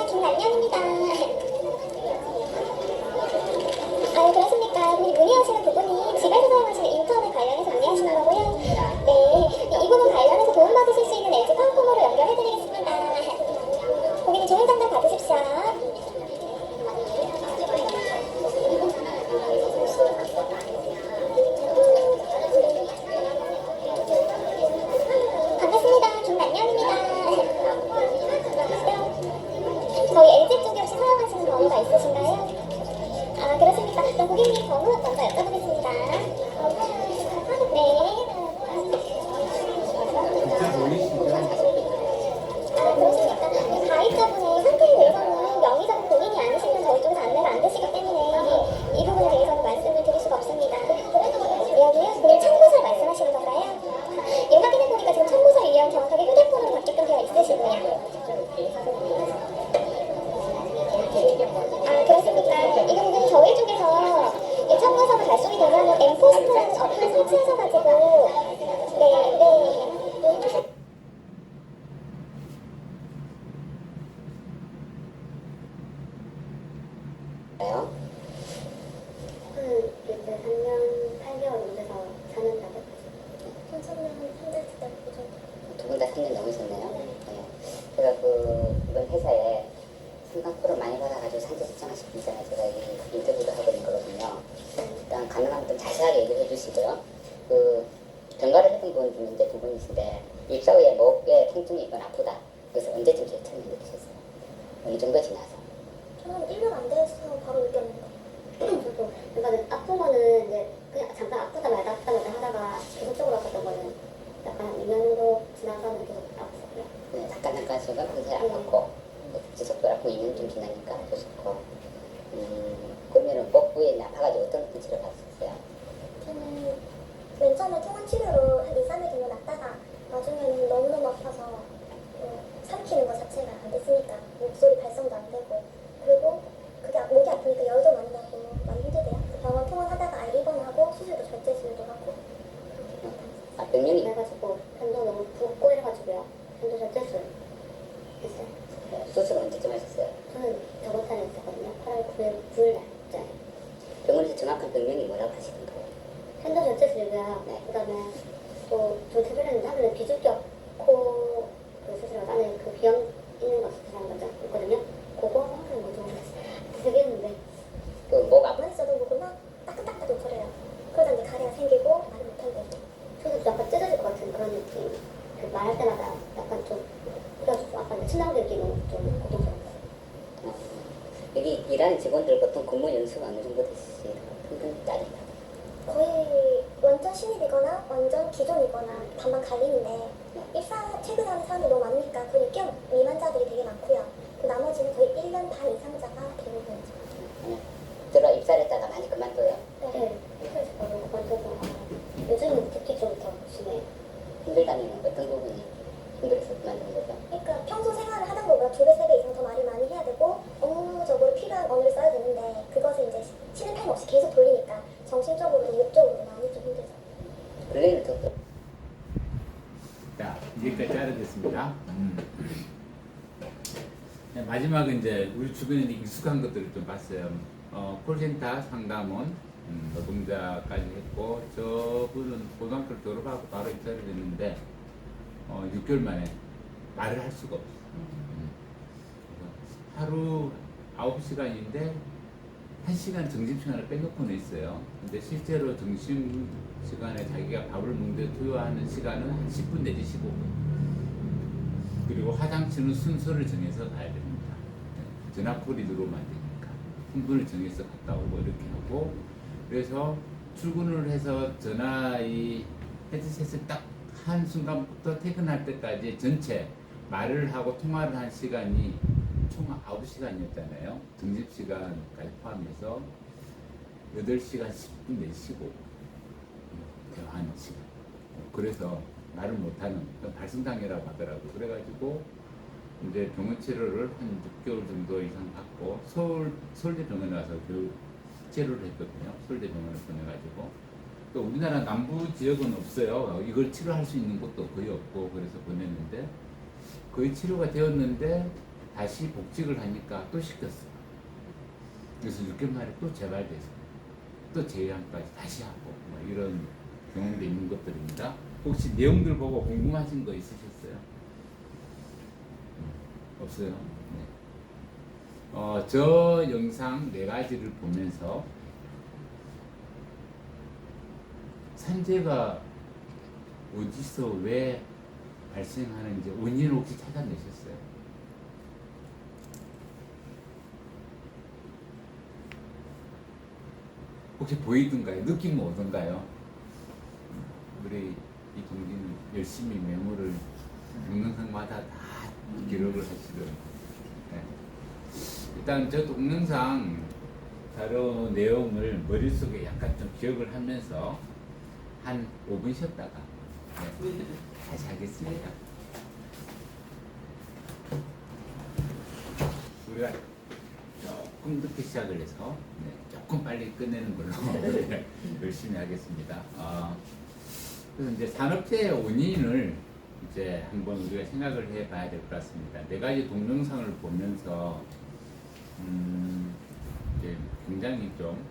김남영입니다. 그렇습니까? 우리 문의하시는 부분이 집에서 사용하시는 인터넷 관련해서 문의하시는 거고요. 네, 이 부분 관련해서 도움받으실 수 있는 LG 컴코모로 연결해드리겠습니다. 고객님 좋은 상담 받으십시오. 반갑습니다. 김남영입니다. 저희 LG 쪽에 혹시 사용하시는 번호가 있으신가요? 아, 그렇습니까? 그럼 고객님 번호 먼저 여쭤보겠습니다. 네. 아, 그렇습니까? 가입자분의 상태에 대해서는 명의적인 본인이 아니시면 저희 쪽에서 안내가 안 되시기 때문에 이 부분에 대해서는 말씀을 드릴 수가 없습니다. 여기요? 본인 청구서 말씀하시는 건가요? 예, 확인해보니까 지금 청구서 유형 정확하게 휴대폰으로 받게끔 되어 있으시고요. 아, 그렇습니까? 이거 고객님 저희 쪽에서 이 청구서가 발송이 되면 엠포스트라는 어플을 설치하셔가지고 네. 왜요? 이제 3년 8개월 넘어서 4년 다 됐어요. 3년 3달 정도. 두 분 다 3년 넘으셨네요. 네. 제가 이번 회사에 승강표를 많이 받아가지고 산재 신청하신 분 있잖아요. 제가 이 인터뷰도 하고 있는 거거든요. 일단 가능하면 좀 자세하게 얘기를 해주시고요. 병가를 했던 분 중에 이제 두 분이신데 입사 후에 목에 통증이 있거나 아프다. 그래서 언제쯤 제일 처음 느끼셨어요? 어느 정도 지나서? 저는 1년 안 돼서 바로 느꼈는데. 저도 그러니까 아픈 거는 이제 그냥 잠깐 아프다 말다 하다가 계속적으로 아팠던 거는 약간 2년 정도 지나서는 계속 아팠어요. 네, 잠깐 순간 굉장히 아팠고 지속적으로 아프고 2년쯤 지나니까 아프셨고 그러면은 목 부위에 아파가지고 어떤 치료 받으셨어요? 저는 맨 처음에 통원 치료로 한 2, 3일 정도 났다가 나중에는 너무너무 아파서 삼키는 거 자체가 안 됐으니까 목소리 발성도 안 되고 그리고 그게 목이 아프니까 열도 많이 나고 많이 힘들대요. 병원 통원하다가 입원하고 수술도 절제술도 하고 아, 병명이? 그래가지고 편도 너무 붓고 이래가지고요. 편도 절제술 했어요. 네, 수술은 언제쯤 하셨어요? 저는 저번 달에 했었거든요. 8월 9일 날짜에. 병원에서 정확한 병명이 뭐라고 하시던 거예요? 편도 절제술이고요. 네. 그다음에 또좀 특별했는데 하루는 비주격 코 수술하고 안에 그 비염 있는 거 수술하는 거죠. 있거든요. 그거 하루는 뭐좀 되게 했는데 목 아파? 가만히 있어도 목을 막 따끈따끈 거려요. 그러다 이제 가래가 생기고 말을 못하고 저도 약간 찢어질 것 같은 그런 느낌. 그 말할 때마다 약간 좀 그래가지고 아까 친다고 느끼는 좀 고통스러웠어요. 여기 일하는 직원들 보통 근무 연수가 어느 정도 되시나요? 평균 짜리다. 거의 완전 신입이거나 완전 기존이거나 반반 갈리는데 입사 퇴근하는 사람들이 너무 많으니까 거의 6개월 미만자들이 되게 많고요. 그 나머지는 거의 1년 반 이상자가 대부분이죠. 마지막은 이제 우리 주변에 익숙한 것들을 좀 봤어요. 콜센터 상담원 노동자까지 했고, 저분은 고등학교를 졸업하고 바로 입사를 했는데 6개월 만에 말을 할 수가 없어요. 하루 9시간인데 1시간 점심시간을 빼놓고는 있어요. 근데 실제로 점심시간에 자기가 밥을 먹는데 투여하는 시간은 한 10분 내지 15분. 그리고 화장실은 순서를 정해서 가야 됩니다. 전화콜이 들어오면 안 되니까. 분분을 정해서 갔다 오고 이렇게 하고, 그래서 출근을 해서 전화 이 헤드셋을 딱 한 순간부터 퇴근할 때까지 전체 말을 하고 통화를 한 시간이 총 9시간이었잖아요. 점심시간까지 포함해서 8시간 10분 내쉬고 대화하는 시간. 그래서 말을 못하는 발성장애라고 하더라고요. 그래가지고 이제 병원 치료를 한 6개월 정도 이상 받고 서울대병원에 가서 교육 치료를 했거든요. 서울대병원을 보내가지고 또 우리나라 남부 지역은 없어요. 이걸 치료할 수 있는 곳도 거의 없고, 그래서 보냈는데 거의 치료가 되었는데 다시 복직을 하니까 또 시켰어요. 그래서 6개월 만에 또 재발돼서 또 재회암까지 다시 하고 뭐 이런 경험도 있는 것들입니다. 혹시 내용들 보고 궁금하신 거 있으셨어요? 없어요? 네. 저 영상 4가지를 보면서 산재가 어디서 왜 발생하는지 원인을 혹시 찾아내셨어요? 혹시 보이던가요? 느낌 오던가요? 우리 이 동기는 열심히 메모를 동영상마다 다 기록을 하시더라고요. 네. 일단 저 동영상 다룬 내용을 머릿속에 약간 좀 기억을 하면서 한 5분 쉬었다가 다시 하겠습니다. 우리가 조금 늦게 시작을 해서 조금 빨리 끝내는 걸로 열심히 하겠습니다. 그래서 이제 산업재해 원인을 이제 한번 우리가 생각을 해봐야 될 것 같습니다. 4가지 동영상을 보면서 이제 굉장히 좀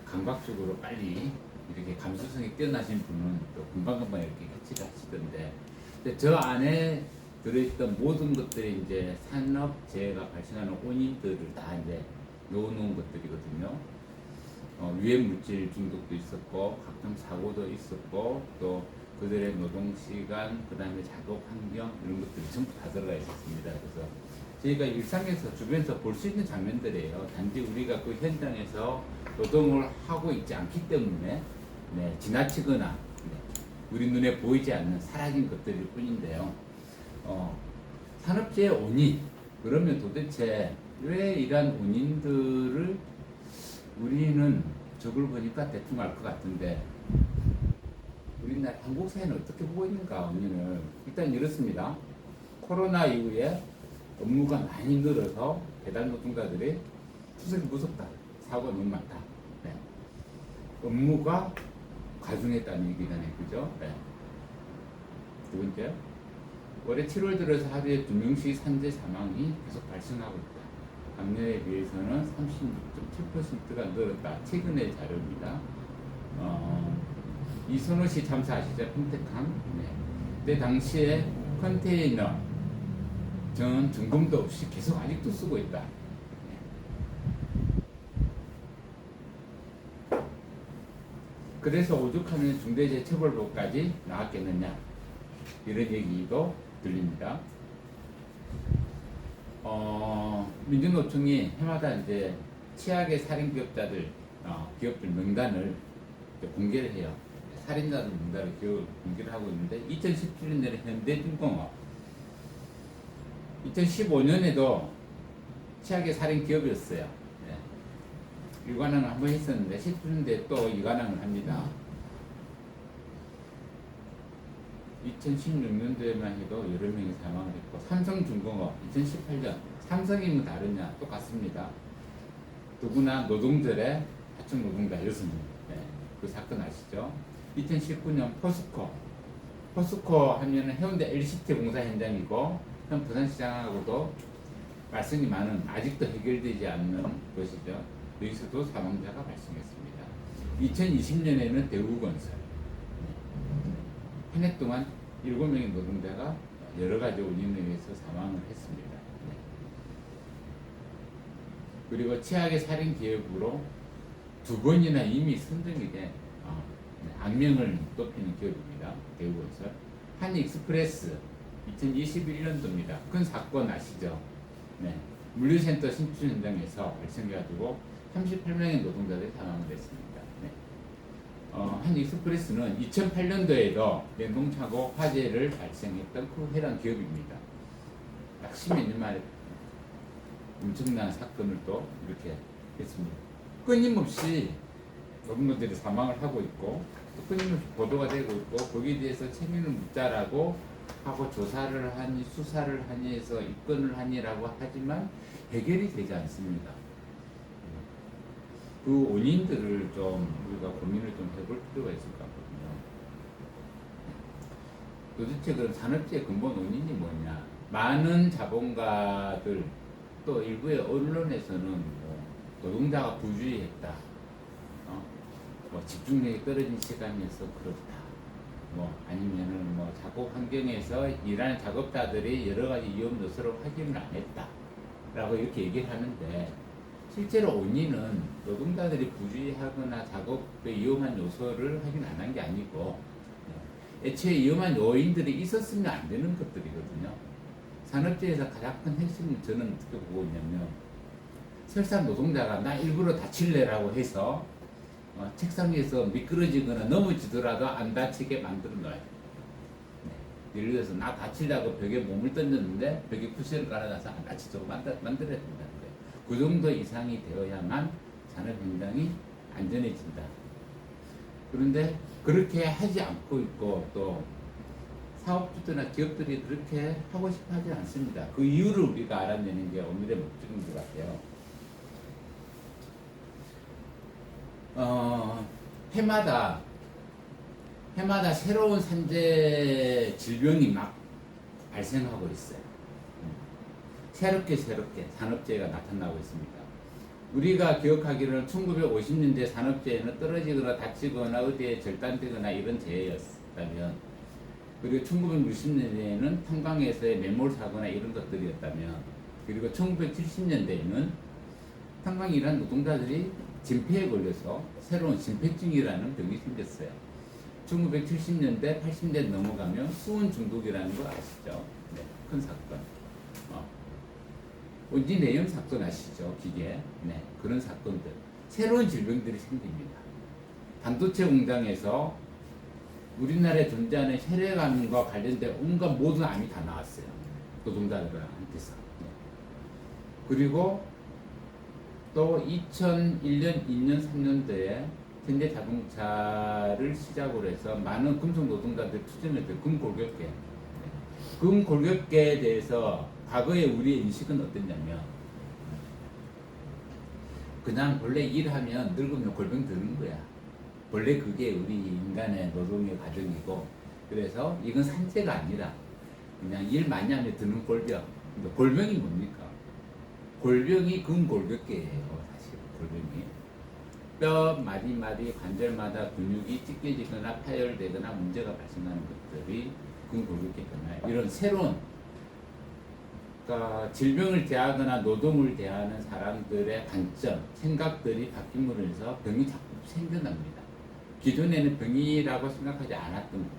감각적으로 빨리 이렇게 감수성이 뛰어나신 분은 또 금방금방 이렇게 캐치를 하시던데, 근데 저 안에 들어있던 모든 것들이 이제 산업재해가 발생하는 원인들을 다 이제 넣어놓은 것들이거든요. 유해물질 중독도 있었고, 각종 사고도 있었고, 또 그들의 노동시간, 그 다음에 작업 환경, 이런 것들이 전부 다 들어가 있었습니다. 그래서 저희가 일상에서 주변에서 볼 수 있는 장면들이에요. 단지 우리가 그 현장에서 노동을 하고 있지 않기 때문에 지나치거나 우리 눈에 보이지 않는 사라진 것들일 뿐인데요. 산업재해 원인, 그러면 도대체 왜 이러한 원인들을 우리는 저걸 보니까 대충 알 것 같은데, 우리나라 한국 사회는 어떻게 보고 있는가 원인을. 일단 이렇습니다. 코로나 이후에 업무가 많이 늘어서 배달 노동자들이 투석이 무섭다, 사고가 너무 많다, 업무가 가중했다는 얘기잖아요, 그죠? 두 번째, 올해 7월 들어서 하루에 2명씩 산재 사망이 계속 발생하고 있다. 작년에 비해서는 36.7%가 늘었다. 최근의 자료입니다. 이선호 씨 참사 아시죠? 평택항. 그때 당시에 컨테이너 전 점검도 없이 계속 아직도 쓰고 있다. 그래서 오죽하면 중대재해처벌법까지 나왔겠느냐, 이런 얘기도 들립니다. 민주노총이 해마다 이제 최악의 살인 기업자들, 기업들 명단을 공개를 해요. 살인자들 명단을 공개를 하고 있는데, 2017년에는 현대중공업, 2015년에도 최악의 살인 기업이었어요. 일관왕을 한번 했었는데 17년대 또 이관왕을 합니다. 2016년도에만 해도 여러 명이 사망을 했고, 삼성중공업 2018년, 삼성이면 다르냐, 똑같습니다. 누구나 노동절에 하청 노동자 6명, 그 사건 아시죠? 2019년 포스코 하면은 해운대 LCT 공사 현장이고, 현 부산시장하고도 말씀이많은 아직도 해결되지 않는 것이죠. 여기서도 사망자가 발생했습니다. 2020년에는 대우건설 한 해 동안 7명의 노동자가 여러 가지 원인에 의해서 사망을 했습니다. 그리고 최악의 살인 기업으로 2번이나 이미 선정이 된 악명을 높이는 기업입니다. 대우건설. 한익스프레스 2021년도입니다. 큰 사건 아시죠? 네. 물류센터 신축 현장에서 발생해가지고 38명의 노동자들이 사망을 했습니다. 네. 한익스프레스는 2008년도에도 냉동차고 화재를 발생했던 그 해당 기업입니다. 약 10몇 년 만에 엄청난 사건을 또 이렇게 했습니다. 끊임없이 노동자들이 사망을 하고 있고 또 끊임없이 보도가 되고 있고 거기에 대해서 책임을 묻자라고 하고 조사를 하니 수사를 하니 해서 입건을 하니라고 하지만 해결이 되지 않습니다. 그 원인들을 좀 우리가 고민을 좀 해볼 필요가 있을 것 같거든요. 도대체 그럼 산업재해 근본 원인이 뭐냐? 많은 자본가들 또 일부의 언론에서는 뭐 노동자가 부주의했다, 뭐 집중력이 떨어진 시간이어서 그렇다, 뭐 아니면은 뭐 작업 환경에서 일하는 작업자들이 여러 가지 위험 요소를 확인을 안 했다라고 이렇게 얘기를 하는데 실제로 원인은 노동자들이 부주의하거나 작업에 위험한 요소를 확인 안 한 게 아니고 애초에 위험한 요인들이 있었으면 안 되는 것들이거든요. 산업재해에서 가장 큰 핵심은 저는 어떻게 보고 있냐면 설사 노동자가 나 일부러 다칠래라고 해서 책상 위에서 미끄러지거나 넘어지더라도 안 다치게 만들어 놔요. 네. 예를 들어서 나 다치려고 벽에 몸을 던졌는데 벽에 쿠션을 깔아놔서 안 다치도록 만들어야 된다는 거예요. 그 정도 이상이 되어야만 산업 현장이 안전해진다. 그런데 그렇게 하지 않고 있고 또 사업주들이나 기업들이 그렇게 하고 싶어 하지 않습니다. 그 이유를 우리가 알아내는 게 오늘의 목적인 것 같아요. 해마다 새로운 산재 질병이 막 발생하고 있어요. 새롭게 산업재해가 나타나고 있습니다. 우리가 기억하기로는 1950년대 산업재해는 떨어지거나 다치거나 어디에 절단되거나 이런 재해였다면, 그리고 1960년대에는 탄광에서의 매몰사거나 이런 것들이었다면, 그리고 1970년대에는 탄광에 일한 노동자들이 진폐에 걸려서 새로운 진폐증이라는 병이 생겼어요. 1970년대, 80년대 넘어가면 수은 중독이라는 거 아시죠? 네, 큰 사건. 온지 내염 사건 아시죠? 기계. 네, 그런 사건들. 새로운 질병들이 생깁니다. 반도체 공장에서 우리나라에 존재하는 혈액암과 관련된 온갖 모든 암이 다 나왔어요. 노동자들한테서. 네. 그리고 또 2001년, 2년, 3년도에 현대자동차를 시작으로 해서 많은 금속 노동자들 투쟁했던 금골격계. 네. 금골격계에 대해서 과거에 우리의 인식은 어땠냐면 그냥 본래 일하면 늙으면 골병 드는 거야. 본래 그게 우리 인간의 노동의 과정이고, 그래서 이건 산재가 아니라 그냥 일 많이 하면 드는 골병. 근데 골병이 뭡니까? 골병이 금골격계예요. 사실 골병이 뼈 마디마디 관절마다 근육이 찢겨지거나 파열되거나 문제가 발생하는 것들이 금골격계잖아요. 이런 새로운, 그러니까 질병을 대하거나 노동을 대하는 사람들의 관점, 생각들이 바뀜으로 해서 병이 자꾸 생겨납니다. 기존에는 병이라고 생각하지 않았던 것들,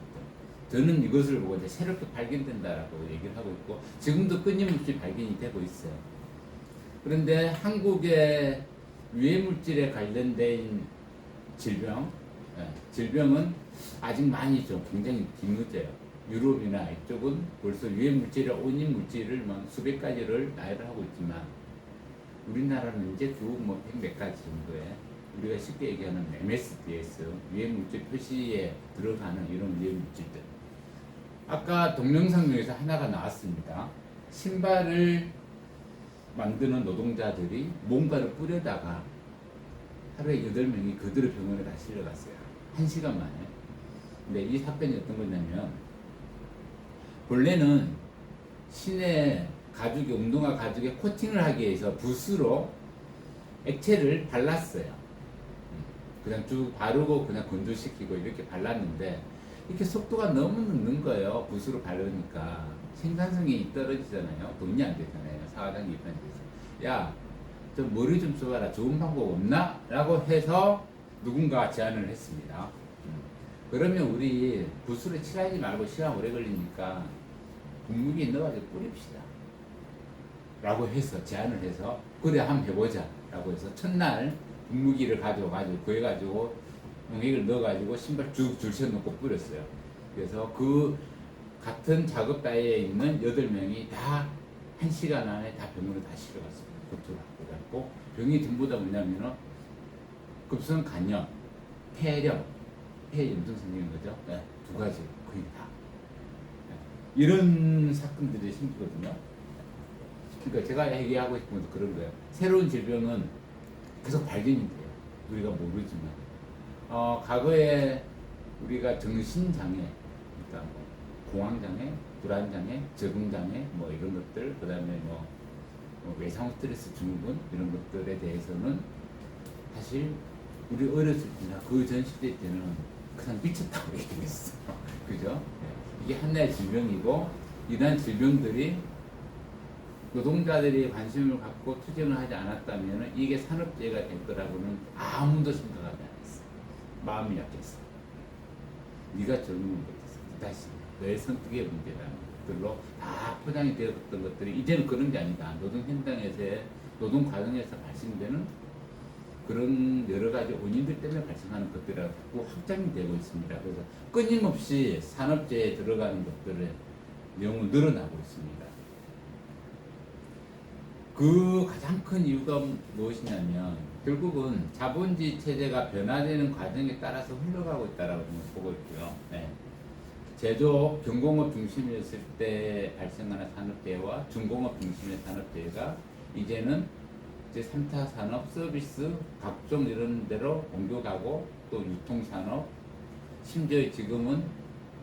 저는 이것을 보고 이제 새롭게 발견된다라고 얘기를 하고 있고 지금도 끊임없이 발견이 되고 있어요. 그런데 한국의 유해물질에 관련된 질병은 아직 많이 좀 굉장히 뒤늦어요. 유럽이나 이쪽은 벌써 유해물질의 원인물질을 막 수백 가지를 나열을 하고 있지만 우리나라는 이제 뭐 100몇 가지 정도의 우리가 쉽게 얘기하는 MSDS, 유해물질 표시에 들어가는 이런 유해물질들. 아까 동영상 중에서 하나가 나왔습니다. 신발을 만드는 노동자들이 뭔가를 뿌려다가 하루에 8명이 그대로 병원에 다 실려갔어요. 1시간 만에. 근데 이 사건이 어떤 거냐면, 본래는 시내 가죽에 운동화 가죽에 코팅을 하기 위해서 붓으로 액체를 발랐어요. 그냥 쭉 바르고 그냥 건조시키고 이렇게 발랐는데 이렇게 속도가 너무 늦는 거예요. 붓으로 바르니까 생산성이 떨어지잖아요. 돈이 안 되잖아요. 사과장 입장에서 야, 좀 머리 좀 써봐라. 좋은 방법 없나? 라고 해서 누군가가 제안을 했습니다. 그러면 우리 붓으로 칠하지 말고 시간 오래 걸리니까 분무기에 넣어가지고 뿌립시다. 라고 해서 제안을 해서 그래 한번 해보자. 라고 해서 첫날 분무기를 가져가지고 구해가지고 용액을 넣어가지고 신발 쭉 줄쳐놓고 뿌렸어요. 그래서 그 같은 작업대에 있는 8명이 다 1시간 안에 다 병원을 다 실어갔습니다. 구토를 하고 그래갖고 병이 전부 다 뭐냐면은 급성 간염, 폐렴, 폐염증 생기는 거죠. 네, 2가지 거의 다. 네. 이런 사건들이 생기거든요. 그러니까 제가 얘기하고 싶은 것도 그런 거예요. 새로운 질병은 계속 발견이 돼요. 우리가 모르지만. 과거에 우리가 정신장애, 그러니까 뭐 공황장애, 불안장애, 적응장애, 뭐 이런 것들, 그 다음에 뭐 외상 스트레스 증후군, 이런 것들에 대해서는 사실 우리 어렸을 때나 그 전 시대 때는 그냥 미쳤다고 얘기했어. 그죠? 이게 하나의 질병이고, 이러한 질병들이 노동자들이 관심을 갖고 투쟁을 하지 않았다면 이게 산업재해가 될 거라고는 아무도 생각하지 않았어. 마음이 약했어. 네가 젊으면 못했어. 다시 너의 선택의 문제라는 것들로 다 포장이 되었던 것들이 이제는 그런 게 아니다. 노동 현장에서 노동 과정에서 발생되는 그런 여러 가지 원인들 때문에 발생하는 것들이라고 확장이 되고 있습니다. 그래서 끊임없이 산업재해에 들어가는 것들의 내용은 늘어나고 있습니다. 그 가장 큰 이유가 무엇이냐면 결국은 자본주의 체제가 변화되는 과정에 따라서 흘러가고 있다라고 저는 보고 있고요. 네. 제조업, 경공업 중심이었을 때 발생하는 산업재해와 중공업 중심의 산업재해가 이제는 이제 3차 산업, 서비스, 각종 이런 데로 옮겨가고 또 유통산업, 심지어 지금은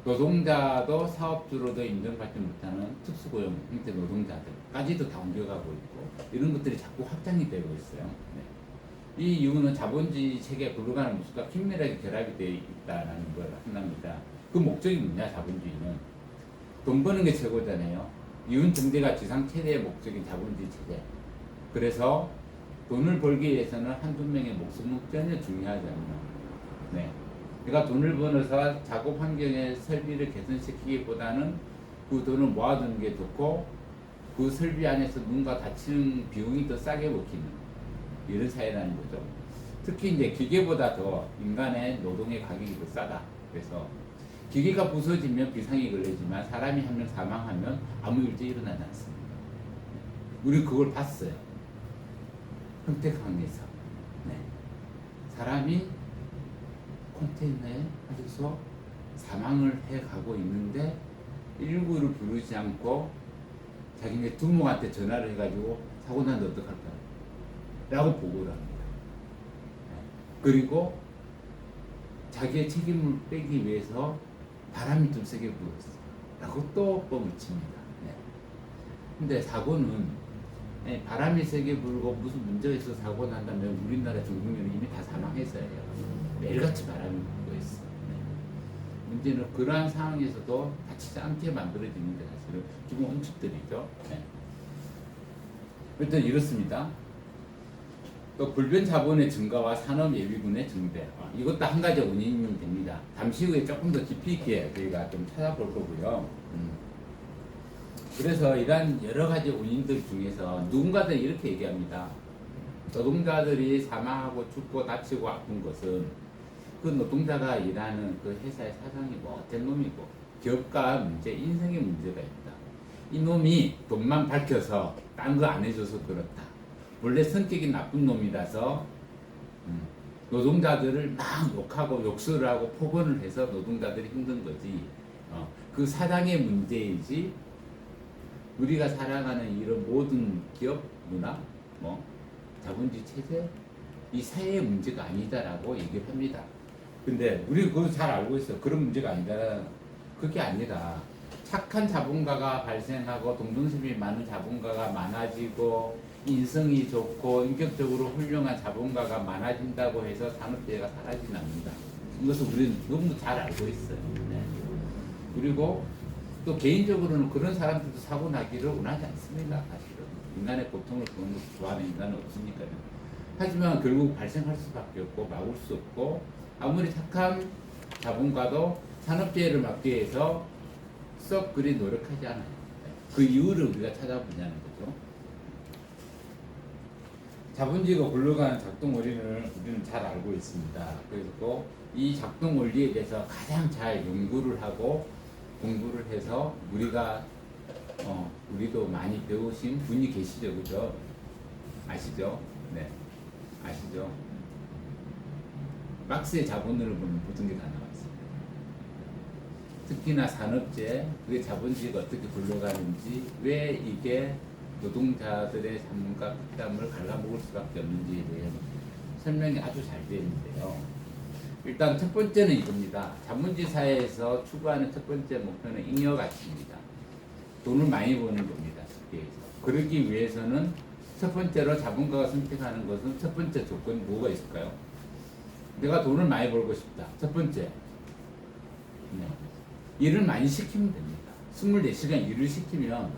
노동자도 사업주로도 인정받지 못하는 특수고용 형태 노동자들까지도 다 옮겨가고 있고 이런 것들이 자꾸 확장이 되고 있어요. 네. 이 이유는 자본주의 체계가 굴러가는 모습과 긴밀하게 결합이 되어 있다는 걸 한답니다. 그 목적이 뭐냐, 자본주의는. 돈 버는 게 최고잖아요. 이윤 증대가 지상 최대의 목적인 자본주의 체제. 그래서 돈을 벌기 위해서는 한두 명의 목숨은 전혀 중요하지 않아요. 네. 그러니까 돈을 벌어서 작업 환경의 설비를 개선시키기보다는 그 돈을 모아두는 게 좋고 그 설비 안에서 뭔가 다치는 비용이 더 싸게 먹히는 이런 사회라는 거죠. 특히 이제 기계보다 더 인간의 노동의 가격이 더 싸다. 그래서 기계가 부서지면 비상이 걸리지만 사람이 한 명 사망하면 아무 일도 일어나지 않습니다. 우리 그걸 봤어요. 평택항에서. 네. 사람이 컨테이너에 빠져서 사망을 해 가고 있는데 119를 부르지 않고 자기네 두목한테 전화를 해가지고 사고 나는데 어떡할까? 라고 보고를 합니다. 그리고 자기의 책임을 빼기 위해서 바람이 좀 세게 불었어. 라고 또 뻥치입니다. 네. 근데 사고는 바람이 세게 불고 무슨 문제가 있어서 사고 난다면 우리나라 전 국민은 이미 다 사망했어요. 매일같이 바람이 불고 있어. 네. 문제는 그러한 상황에서도 다치지 않게 만들어지는 게 사실은 기본 원칙들이죠. 네. 일단 이렇습니다. 또 불변 자본의 증가와 산업 예비군의 증대, 이것도 한 가지 원인이 됩니다. 잠시 후에 조금 더 깊이 있게 저희가 좀 찾아볼 거고요. 그래서 이러한 여러 가지 원인들 중에서 누군가들 이렇게 얘기합니다. 노동자들이 사망하고 죽고 다치고 아픈 것은 그 노동자가 일하는 그 회사의 사장이 뭐 어떤 놈이고 기업가 문제, 인생의 문제가 있다. 이 놈이 돈만 밝혀서 딴 거 안 해줘서 그렇다. 원래 성격이 나쁜 놈이라서 노동자들을 막 욕하고 욕설을 하고 폭언을 해서 노동자들이 힘든 거지. 그 사장의 문제이지 우리가 살아가는 이런 모든 기업 문화, 뭐 자본주의 체제, 이 사회의 문제가 아니다라고 얘기를 합니다. 근데 우리 그거 잘 알고 있어. 그런 문제가 아니다. 그게 아니라 착한 자본가가 발생하고 동정심이 많은 자본가가 많아지고 인성이 좋고 인격적으로 훌륭한 자본가가 많아진다고 해서 산업재해가 사라지진 않는다. 이것을 우리는 너무 잘 알고 있어요. 네. 그리고 또 개인적으로는 그런 사람들도 사고 나기를 원하지 않습니다. 사실은 인간의 고통을 그런 것을 좋아하는 인간은 없으니까요. 하지만 결국 발생할 수밖에 없고 막을 수 없고 아무리 착한 자본가도 산업재해를 막기 위해서 썩 그리 노력하지 않아요. 그 이유를 우리가 찾아보자는 거죠. 자본주의가 굴러가는 작동 원리를 우리는 잘 알고 있습니다. 그리고 이 작동 원리에 대해서 가장 잘 연구를 하고 공부를 해서 우리도 많이 배우신 분이 계시죠, 그죠? 아시죠? 네, 아시죠? 막스의 자본론을 보면 모든 게 다 나와 있습니다. 특히나 산업재, 그게 자본주의가 어떻게 굴러가는지, 왜 이게 노동자들의 삶과 피땀을 갈라먹을 수밖에 없는지에 대한 설명이 아주 잘 되어 있는데요. 일단 첫 번째는 이겁니다. 자본주의 사회에서 추구하는 첫 번째 목표는 잉여 가치입니다. 돈을 많이 버는 겁니다. 쉽게 해서. 그러기 위해서는 첫 번째로 자본가가 선택하는 것은 첫 번째 조건이 뭐가 있을까요? 내가 돈을 많이 벌고 싶다. 첫 번째. 네. 일을 많이 시키면 됩니다. 24시간 일을 시키면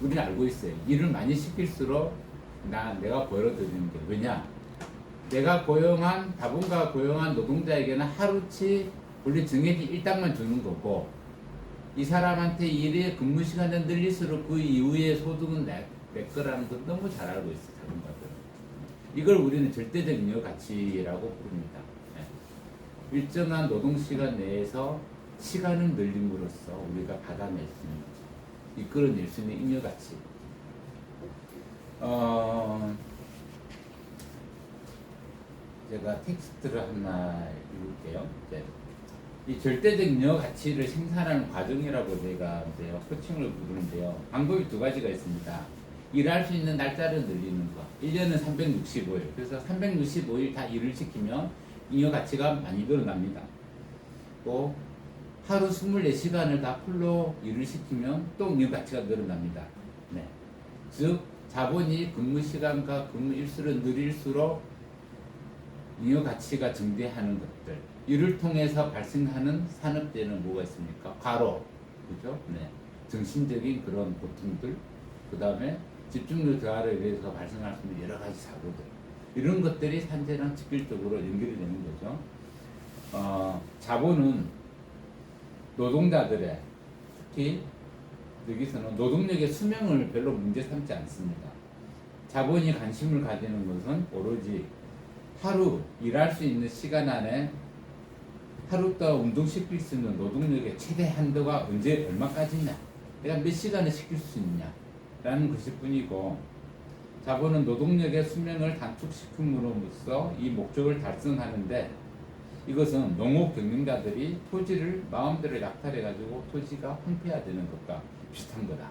우리는 알고 있어요. 일을 많이 시킬수록 내가 벌어들이는 게 왜냐? 내가 고용한 자본가가 고용한 노동자에게는 하루치 원래 정해진 일당만 주는 거고 이 사람한테 일의 근무 시간을 늘릴수록 그 이후의 소득은 내 거라는 걸 너무 잘 알고 있어요. 자본가들은. 이걸 우리는 절대적 잉여 가치라고 부릅니다. 일정한 노동 시간 내에서 시간을 늘림으로써 우리가 받아낼 수 있는 이끌어낼 수 있는 잉여 가치. 제가 텍스트를 하나 읽을게요. 이 절대적 잉여 가치를 생산하는 과정이라고 제가 호칭을 부르는데요. 방법이 두 가지가 있습니다. 일할 수 있는 날짜를 늘리는 거. 1년은 365일. 그래서 365일 다 일을 시키면 잉여 가치가 많이 늘어납니다. 또 하루 24시간을 다 풀로 일을 시키면 또 잉여 가치가 늘어납니다. 네. 즉 자본이 근무 시간과 근무 일수를 늘릴수록 잉여 가치가 증대하는 것들. 이를 통해서 발생하는 산업재해는 뭐가 있습니까? 과로, 그죠? 네. 정신적인 그런 고통들, 그 다음에 집중력 저하로 인해서 발생할 수 있는 여러 가지 사고들. 이런 것들이 산재랑 직결적으로 연결이 되는 거죠. 자본은 노동자들의, 특히 여기서는 노동력의 수명을 별로 문제 삼지 않습니다. 자본이 관심을 가지는 것은 오로지 하루 일할 수 있는 시간 안에 하루 동안 운동시킬 수 있는 노동력의 최대 한도가 언제 얼마까지냐, 내가 몇 시간을 시킬 수 있냐 라는 것일 뿐이고, 자본은 노동력의 수명을 단축시킴으로써 이 목적을 달성하는데, 이것은 농업 경영자들이 토지를 마음대로 약탈해 가지고 토지가 황폐화되는 것과 비슷한 거다.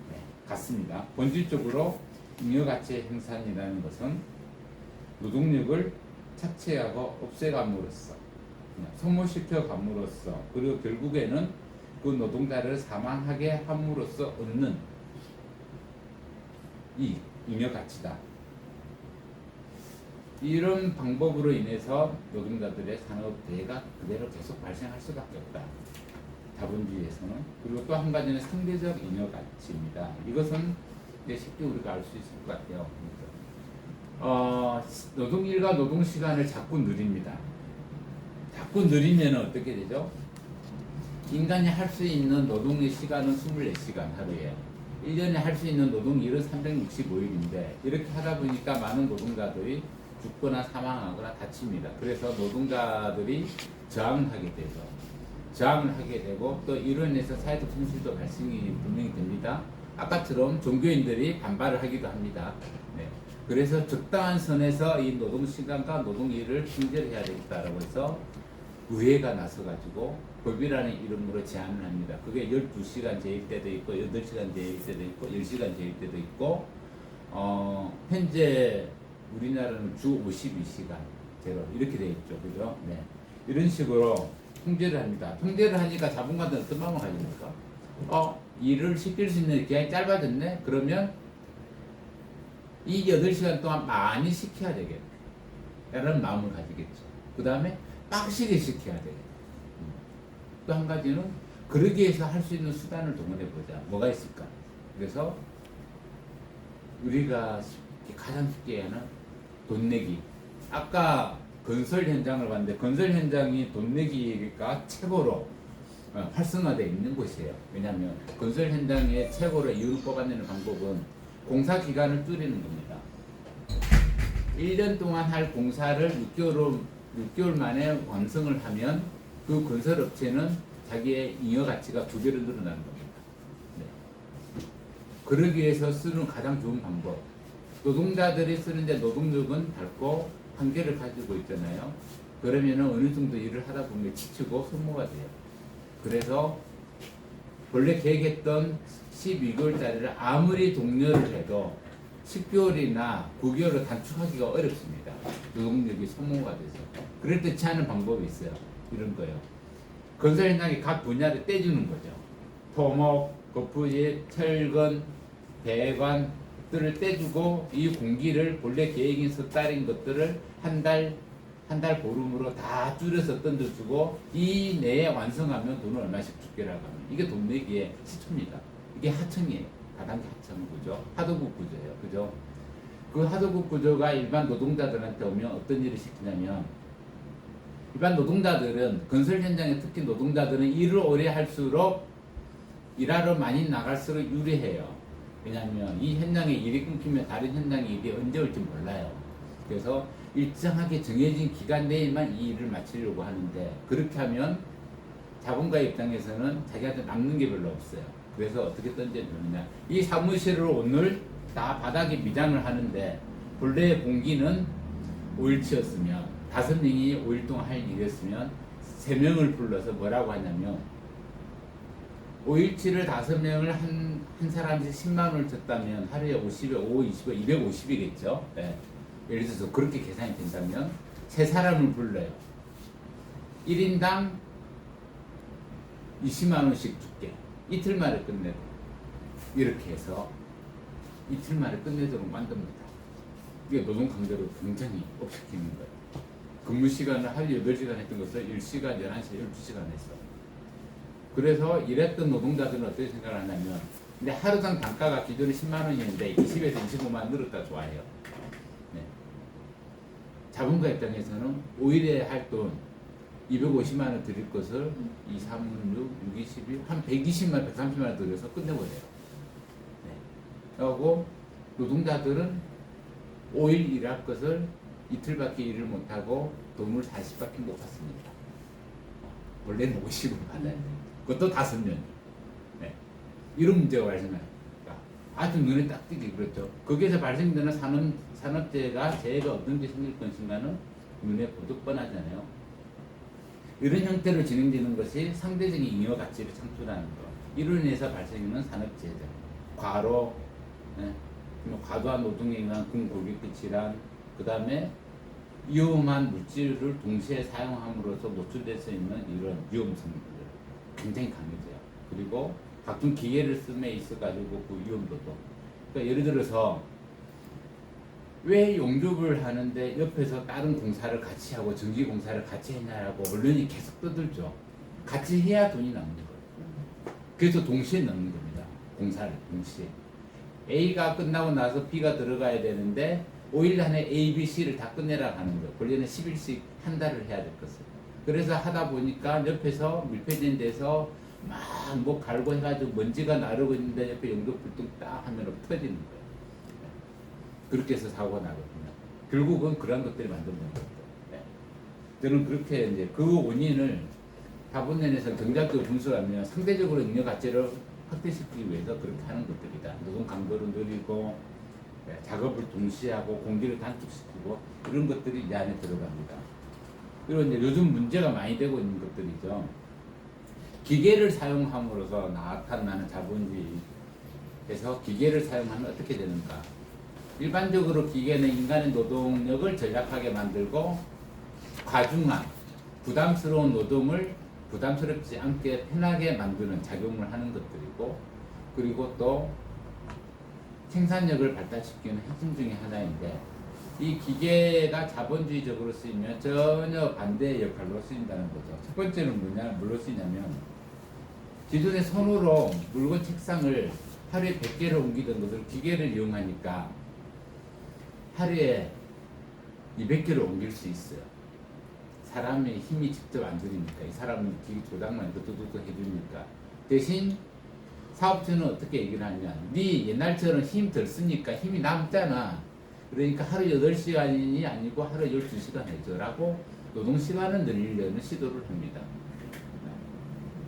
네, 같습니다. 본질적으로 잉여가치의 생산이라는 것은 노동력을 착취하고 없애감으로써, 소모시켜 감으로써, 그리고 결국에는 그 노동자를 사망하게 함으로써 얻는 이 잉여가치다. 이런 방법으로 인해서 노동자들의 산업재해가 그대로 계속 발생할 수밖에 없다. 자본주의에서는. 그리고 또 한 가지는 상대적 잉여가치입니다. 이것은 쉽게 우리가 알 수 있을 것 같아요. 노동일과 노동시간을 자꾸 늘립니다. 자꾸 늘리면 어떻게 되죠? 인간이 할 수 있는 노동의 시간은 24시간 하루에. 1년에 할 수 있는 노동일은 365일인데 이렇게 하다 보니까 많은 노동자들이 죽거나 사망하거나 다칩니다. 그래서 노동자들이 저항을 하게 되고 또 이로 인해서 사회적 손실도 발생이 분명히 됩니다. 아까처럼 종교인들이 반발을 하기도 합니다. 네. 그래서 적당한 선에서 이 노동시간과 노동일을 통제해야 되겠다라고 해서 의회가 나서가지고 법이라는 이름으로 제안을 합니다. 그게 12시간 제일 때도 있고 8시간 제일 때도 있고 10시간 제일 때도 있고 현재 우리나라는 주 52시간제로 이렇게 되어 있죠. 그죠? 네. 이런 식으로 통제를 합니다. 통제를 하니까 자본가들은 어떤 마음을 가집니까? 일을 시킬 수 있는 기간이 짧아졌네? 그러면 이 8시간 동안 많이 시켜야 되겠네. 라는 마음을 가지겠죠. 그 다음에 빡시게 시켜야 되겠네. 또 한 가지는 그러기 위해서 할 수 있는 수단을 동원해 보자. 뭐가 있을까? 그래서 우리가 가장 쉽게 하는 돈 내기. 아까 건설 현장을 봤는데 건설 현장이 돈 내기가 최고로 활성화되어 있는 곳이에요. 왜냐하면 건설 현장에 최고로 이윤을 뽑아내는 방법은 공사 기간을 줄이는 겁니다. 1년 동안 할 공사를 6개월 만에 완성을 하면 그 건설업체는 자기의 잉여 가치가 2배로 늘어나는 겁니다. 네. 그러기 위해서 쓰는 가장 좋은 방법. 노동자들이 쓰는데 노동력은 밝고 한계를 가지고 있잖아요. 그러면 어느 정도 일을 하다 보면 지치고 소모가 돼요. 그래서 원래 계획했던 12개월짜리를 아무리 독려를 해도 10개월이나 9개월로 단축하기가 어렵습니다. 노동력이 소모가 돼서. 그럴 때 취하는 방법이 있어요. 이런 거요. 건설 현장의 각 분야를 떼주는 거죠. 토목, 거푸집, 철근, 배관들을 떼주고 이 공기를 본래 계획인 석 달인 것들을 한 달 보름으로 다 줄여서 던져주고 이 내에 완성하면 돈을 얼마씩 줄게라고 하면 이게 돈 내기의 시초입니다. 이게 하청이에요. 다단계 하청 구조, 하도급 구조예요. 그죠? 그 하도급 구조가 일반 노동자들한테 오면 어떤 일을 시키냐면 일반 노동자들은 건설 현장에 특히 노동자들은 일을 오래 할수록 일하러 많이 나갈수록 유리해요. 왜냐하면 이 현장에 일이 끊기면 다른 현장에 일이 언제 올지 몰라요. 그래서 일정하게 정해진 기간 내에만 이 일을 마치려고 하는데 그렇게 하면 자본가 입장에서는 자기한테 남는 게 별로 없어요. 그래서 어떻게 던져주느냐. 이 사무실을 오늘 다 바닥에 미장을 하는데 본래 공기는 5일치였으면 5명이 5일 동안 할 일이었으면 3명을 불러서 뭐라고 하냐면 5일치를 5명을 한 사람씩 10만 원을 줬다면 하루에 50에 5, 20에 250이겠죠. 네. 예를 들어서 그렇게 계산이 된다면 3사람을 불러요. 1인당 20만 원씩 줄게. 이틀 만에 끝내고 이렇게 해서 이틀 만에 끝내도록 만듭니다. 이게 노동 강도를 굉장히 업시키는 거예요. 근무 시간을 하루 8시간 했던 것을 1시간, 11시, 12시간 했어. 그래서 일했던 노동자들은 어떻게 생각을 하냐면 근데 하루당 단가가 기존에 10만 원이었는데 20에서 25만 원 늘었다 좋아해요. 네. 자본가 입장에서는 5일에 할 돈 250만 원 드릴 것을 2, 3, 6, 6, 22, 한 120만 원, 130만 원 들여서 끝내버려요. 네. 그리고 노동자들은 5일 일할 것을 이틀밖에 일을 못하고 돈을 40밖에 못 받습니다. 원래는 50을 받아야 돼요. 그것도 5년. 네. 이런 문제가 발생합니다. 아주 눈에 딱 띄게 그렇죠. 거기에서 발생되는 산업재해가 재해가 어떤 게 생길 것인가는 눈에 보듯 뻔하잖아요. 이런 형태로 진행되는 것이 상대적인 잉여 가치를 창출하는 것. 이로 인해서 발생하는 산업재해들. 과로, 네. 과도한 노동에 의한 근골격질환, 그 다음에 위험한 물질을 동시에 사용함으로써 노출될 수 있는 이런 위험성들 굉장히 강해져요. 그리고 각종 기계를 쓰면 있어가지고 그 위험도도. 그러니까 예를 들어서 왜 용접을 하는데 옆에서 다른 공사를 같이 하고 전기 공사를 같이 했냐라고 언론이 계속 떠들죠. 같이 해야 돈이 남는 거예요. 그래서 동시에 넣는 겁니다. 공사를 동시에. A가 끝나고 나서 B가 들어가야 되는데 5일 안에 A, B, C를 다 끝내라 하는 거예요. 원래는 10일씩 한 달을 해야 될 것을. 그래서 하다 보니까 옆에서 밀폐된 데서 막 뭐 갈고 해가지고 먼지가 나르고 있는데 옆에 연료불똥 딱 하면 터지는 거예요. 그렇게 해서 사고가 나거든요. 결국은 그런 것들이 만드는 거죠. 네. 저는 그렇게 이제 그 원인을 자본론에서 경제학적으로 분석하면 상대적으로 잉여 가치를 확대시키기 위해서 그렇게 하는 것들이다. 노동 강도를 늘리고 작업을 동시에 하고 공기를 단축시키고 이런 것들이 이 안에 들어갑니다. 그리고 이제 요즘 문제가 많이 되고 있는 것들이죠. 기계를 사용함으로써 나타나는 자본주의에서 기계를 사용하면 어떻게 되는가? 일반적으로 기계는 인간의 노동력을 전략하게 만들고 과중한 부담스러운 노동을 부담스럽지 않게 편하게 만드는 작용을 하는 것들이고, 그리고 또 생산력을 발달시키는 핵심 중에 하나인데, 이 기계가 자본주의적으로 쓰이면 전혀 반대의 역할로 쓰인다는 거죠. 첫 번째는 뭘로 쓰이냐면, 기존에 손으로 물건 책상을 하루에 100개를 옮기던 것을 기계를 이용하니까 하루에 200개를 옮길 수 있어요. 사람의 힘이 직접 안 들이니까, 이 사람은 기계 조작만 해도 두두두 해주니까. 대신 사업주는 어떻게 얘기를 하냐면, 네 옛날처럼 힘 덜 쓰니까 힘이 남잖아. 그러니까 하루 8시간이 아니고 하루 12시간 해줘라고 노동시간을 늘리려는 시도를 합니다.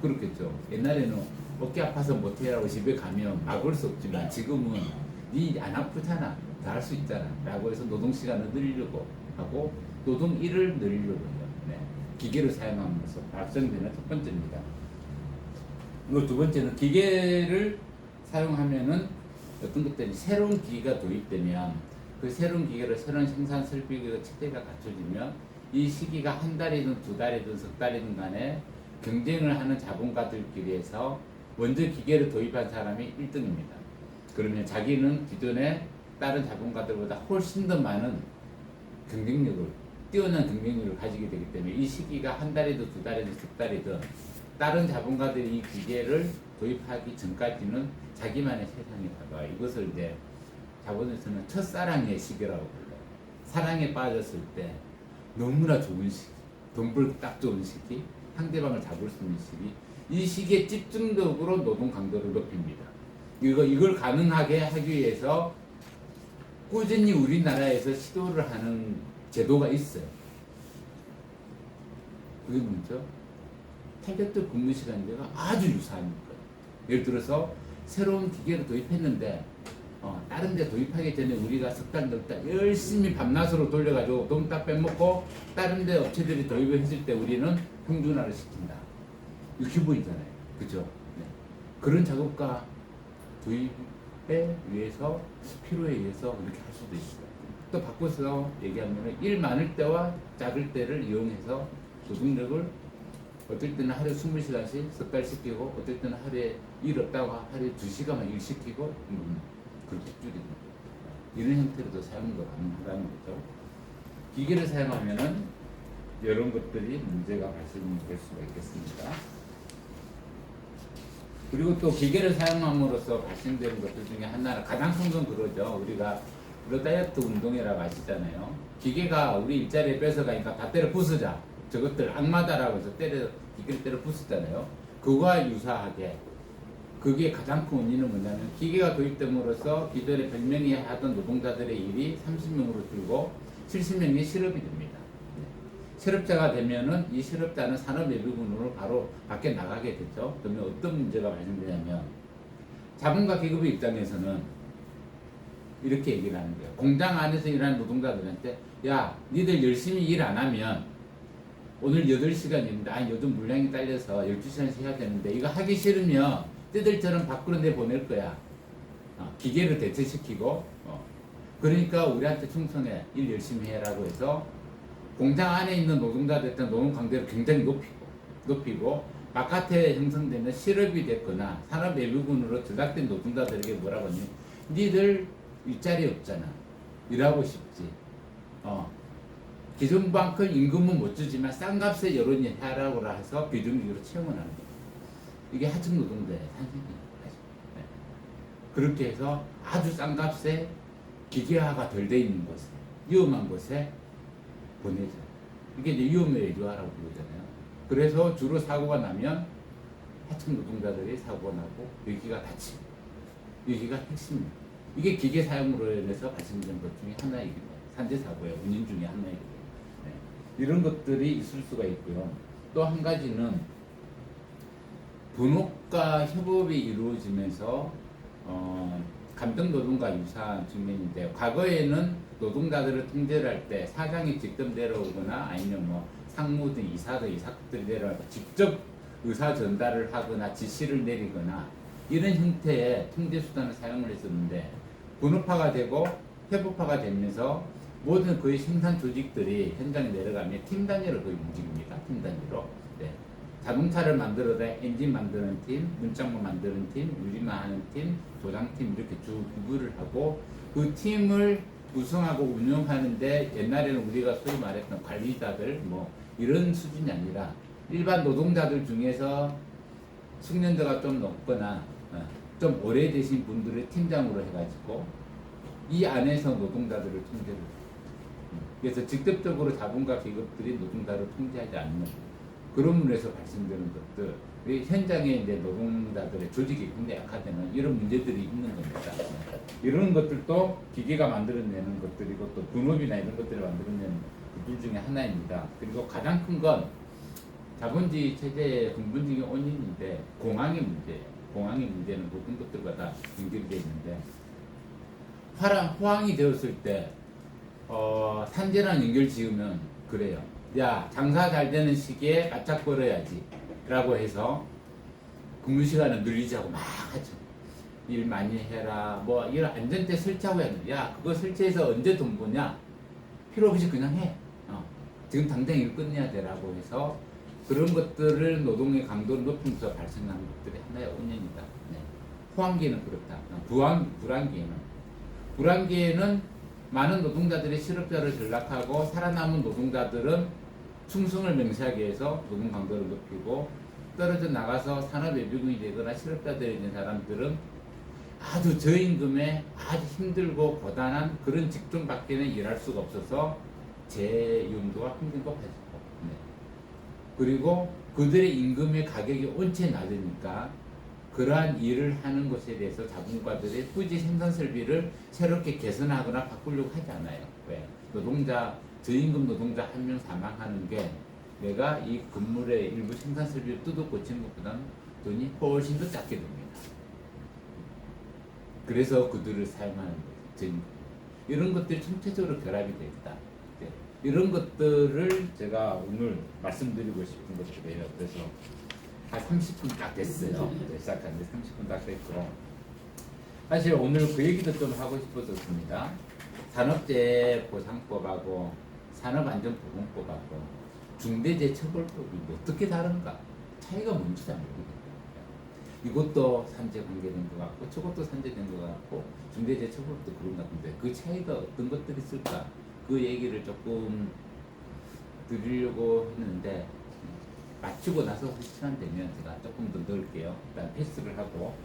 그렇겠죠. 옛날에는 어깨 아파서 못해라고 집에 가면 막을 수 없지만, 지금은 네 안 아프잖아, 다 할 수 있잖아 라고 해서 노동시간을 늘리려고 하고 노동일을 늘리려고 해요. 네. 기계를 사용함으로써 발생되는 첫 번째입니다. 그리고 두 번째는, 기계를 사용하면은 어떤 것들이 새로운 기계가 도입되면, 그 새로운 기계로 새로운 생산 설비가 체계가 갖춰지면 이 시기가 한 달이든 두 달이든 석 달이든 간에 경쟁을 하는 자본가들끼리에서 먼저 기계를 도입한 사람이 1등입니다. 그러면 자기는 기존에 다른 자본가들보다 훨씬 더 많은 경쟁력을, 뛰어난 경쟁력을 가지게 되기 때문에 이 시기가 한 달이든 두 달이든 석 달이든 다른 자본가들이 이 기계를 도입하기 전까지는 자기만의 세상이 다가와. 이것을 이제 자본에서는 첫사랑의 시기라고 불러요. 사랑에 빠졌을 때 너무나 좋은 시기, 돈 벌기 딱 좋은 시기, 상대방을 잡을 수 있는 시기, 이 시기에 집중적으로 노동 강도를 높입니다. 이걸 가능하게 하기 위해서 꾸준히 우리나라에서 시도를 하는 제도가 있어요. 그게 뭐죠? 탄력적 근무 시간제가 아주 유사합니다. 예를 들어서 새로운 기계를 도입했는데, 다른 데 도입하기 전에 우리가 석 달, 넉 달 열심히 밤낮으로 돌려가지고 돈 딱 빼먹고 다른 데 업체들이 도입을 했을 때 우리는 평준화를 시킨다. 이거 기본이잖아요. 그죠? 네. 그런 작업과 도입에 의해서, 필요에 의해서 그렇게 할 수도 있어요. 또 바꿔서 얘기하면 일 많을 때와 작을 때를 이용해서 노동력을 어떨 때는 하루에 20시간씩 석 달 시키고, 어떨 때는 하루에 일 없다고 하루에 2시간만 일 시키고, 그렇게 줄이는 거예요. 이런 형태로도 사용도 가능하다는 거죠. 기계를 사용하면은 이런 것들이 문제가 발생될 수가 있겠습니다. 그리고 또 기계를 사용함으로써 발생되는 것들 중에 하나는, 가장 큰 건 그거죠. 우리가 다이어트 운동이라고 아시잖아요. 기계가 우리 일자리에 뺏어가니까 다 때려 부수자. 저것들 악마다라고 해서 기계를 때려 부수잖아요. 그거와 유사하게, 그게 가장 큰 원인은 뭐냐면, 기계가 도입됨으로써 기존에 100명이 하던 노동자들의 일이 30명으로 줄고 70명이 실업이 됩니다. 실업자가 되면은 이 실업자는 산업 예비군으로 바로 밖에 나가게 되죠. 그러면 어떤 문제가 발생되냐면, 자본가 계급의 입장에서는 이렇게 얘기를 하는 거예요. 공장 안에서 일하는 노동자들한테, 야, 니들 열심히 일 안 하면 오늘 8시간인데, 아니 요즘 물량이 딸려서 12시간씩 해야 되는데, 이거 하기 싫으면 뜨들처럼 밖으로 내보낼 거야. 기계를 대체시키고, 그러니까 우리한테 충성해, 일 열심히 해라고 해서 공장 안에 있는 노동자들의 노동 강도를 굉장히 높이고 바깥에 형성되는 실업이 됐거나 산업 예비군으로 조작된 노동자들에게 뭐라고 하니, 니들 일자리 없잖아, 일하고 싶지, 기존만큼 임금은 못 주지만 싼 값에 여론이 하라고 해서 비정규직으로 채용을 하는 거예요. 이게 하청 노동자의 산생입니다. 네. 그렇게 해서 아주 싼 값에 기계화가 덜 돼 있는 곳에, 위험한 곳에 보내죠. 이게 이제 위험의 외주화라고 부르잖아요. 그래서 주로 사고가 나면 하청 노동자들이 사고가 나고 여기가 다치고, 여기가 핵심입니다. 이게 기계 사용으로 인해서 발생되는 것 중에 하나이기도 해요. 산재 사고의 원인 중에 하나이기도 해요. 네. 이런 것들이 있을 수가 있고요. 또 한 가지는 분업과 협업이 이루어지면서 감정 노동과 유사한 측면인데, 과거에는 노동자들을 통제를 할 때 사장이 직접 내려오거나 아니면 뭐 상무 등 이사들이 내려와서 직접 의사 전달을 하거나 지시를 내리거나 이런 형태의 통제 수단을 사용을 했었는데, 분업화가 되고 협업화가 되면서 모든 거의 생산 조직들이 현장에 내려가면 팀 단위로 거의 움직입니다. 팀 단위로. 네. 자동차를 만들어다 엔진 만드는 팀, 문짝만 만드는 팀, 유리만 하는 팀, 도장팀 이렇게 쭉 구분을 하고 그 팀을 구성하고 운영하는데 옛날에는 우리가 소위 말했던 관리자들 뭐 이런 수준이 아니라 일반 노동자들 중에서 숙련도가 좀 높거나 좀 오래되신 분들을 팀장으로 해가지고 이 안에서 노동자들을 통제를 그래서 직접적으로 자본가 기업들이 노동자를 통제하지 않는 그런 면에서 발생되는 것들 현장에 이제 노동자들의 조직이 굉장히 약화되는 이런 문제들이 있는 겁니다. 이런 것들도 기계가 만들어내는 것들이고 또 분업이나 이런 것들을 만들어내는 그둘 중에 하나입니다. 그리고 가장 큰 건 자본주의 체제의 근본적인 원인인데 공황의 문제예요. 공황의 문제는 모든 것들과 다 연결되어 있는데 호황이 되었을 때 산재랑 연결 지으면 그래요. 야 장사 잘 되는 시기에 바짝 벌어야지 라고 해서 근무 시간을 늘리자고 막 하죠. 일 많이 해라 뭐 이런 안전대 설치하고 해야 돼. 야 그거 설치해서 언제 돈 버냐 필요 없이 그냥 해. 지금 당장 일 끝내야 되라고 해서 그런 것들을 노동의 강도를 높이면서 발생하는 것들이 하나의 원인이다. 네. 호황기에는 그렇다. 불황기에는 많은 노동자들이 실업자를 전락하고 살아남은 노동자들은 충성을 맹세하기 위해서 노동 강도를 높이고 떨어져 나가서 산업 외비군이 되거나 실업자들이 있는 사람들은 아주 저임금에 아주 힘들고 고단한 그런 직종밖에는 일할 수가 없어서 재임금과 평균 높아지고 그리고 그들의 임금의 가격이 원체 낮으니까 그러한 일을 하는 것에 대해서 자본가들의 후지 생산 설비를 새롭게 개선하거나 바꾸려고 하지 않아요. 왜? 노동자, 저임금 노동자 한 명 사망하는 게 내가 이 건물의 일부 생산 설비를 뜯어 고치는 것보다는 돈이 훨씬 더 작게 됩니다. 그래서 그들을 사용하는 거죠. 저임금. 이런 것들이 총체적으로 결합이 되어 있다. 이런 것들을 제가 오늘 말씀드리고 싶은 것들이에요. 그래서 한 30분 딱 됐어요. 시작한 지 30분 딱 됐고 사실 오늘 그 얘기도 좀 하고 싶었습니다. 산업재해보상법하고 산업안전보건법하고 중대재해처벌법이 어떻게 다른가 차이가 뭔지 잘 모르겠어요. 이것도 산재 관계된 것 같고 저것도 산재된 것 같고 중대재해처벌법도 그런 것 같은데 그 차이가 어떤 것들이 있을까 그 얘기를 조금 드리려고 했는데 마치고 나서 시간 되면 제가 조금 더 넣을게요. 일단 패스를 하고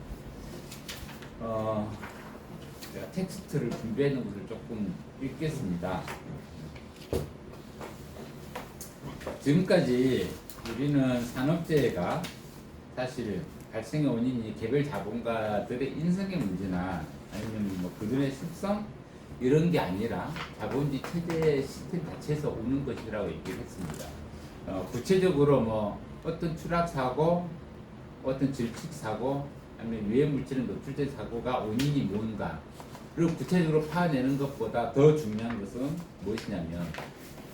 제가 텍스트를 준비해 놓은 것을 조금 읽겠습니다. 지금까지 우리는 산업재해가 사실 발생의 원인이 개별 자본가들의 인성의 문제나 아니면 뭐 그들의 습성 이런 게 아니라 자본주의 체제 시스템 자체에서 오는 것이라고 얘기를 했습니다. 구체적으로 뭐 어떤 추락 사고, 어떤 질식 사고, 아니면 유해 물질에 노출된 사고가 원인이 뭔가를 구체적으로 파내는 것보다 더 중요한 것은 무엇이냐면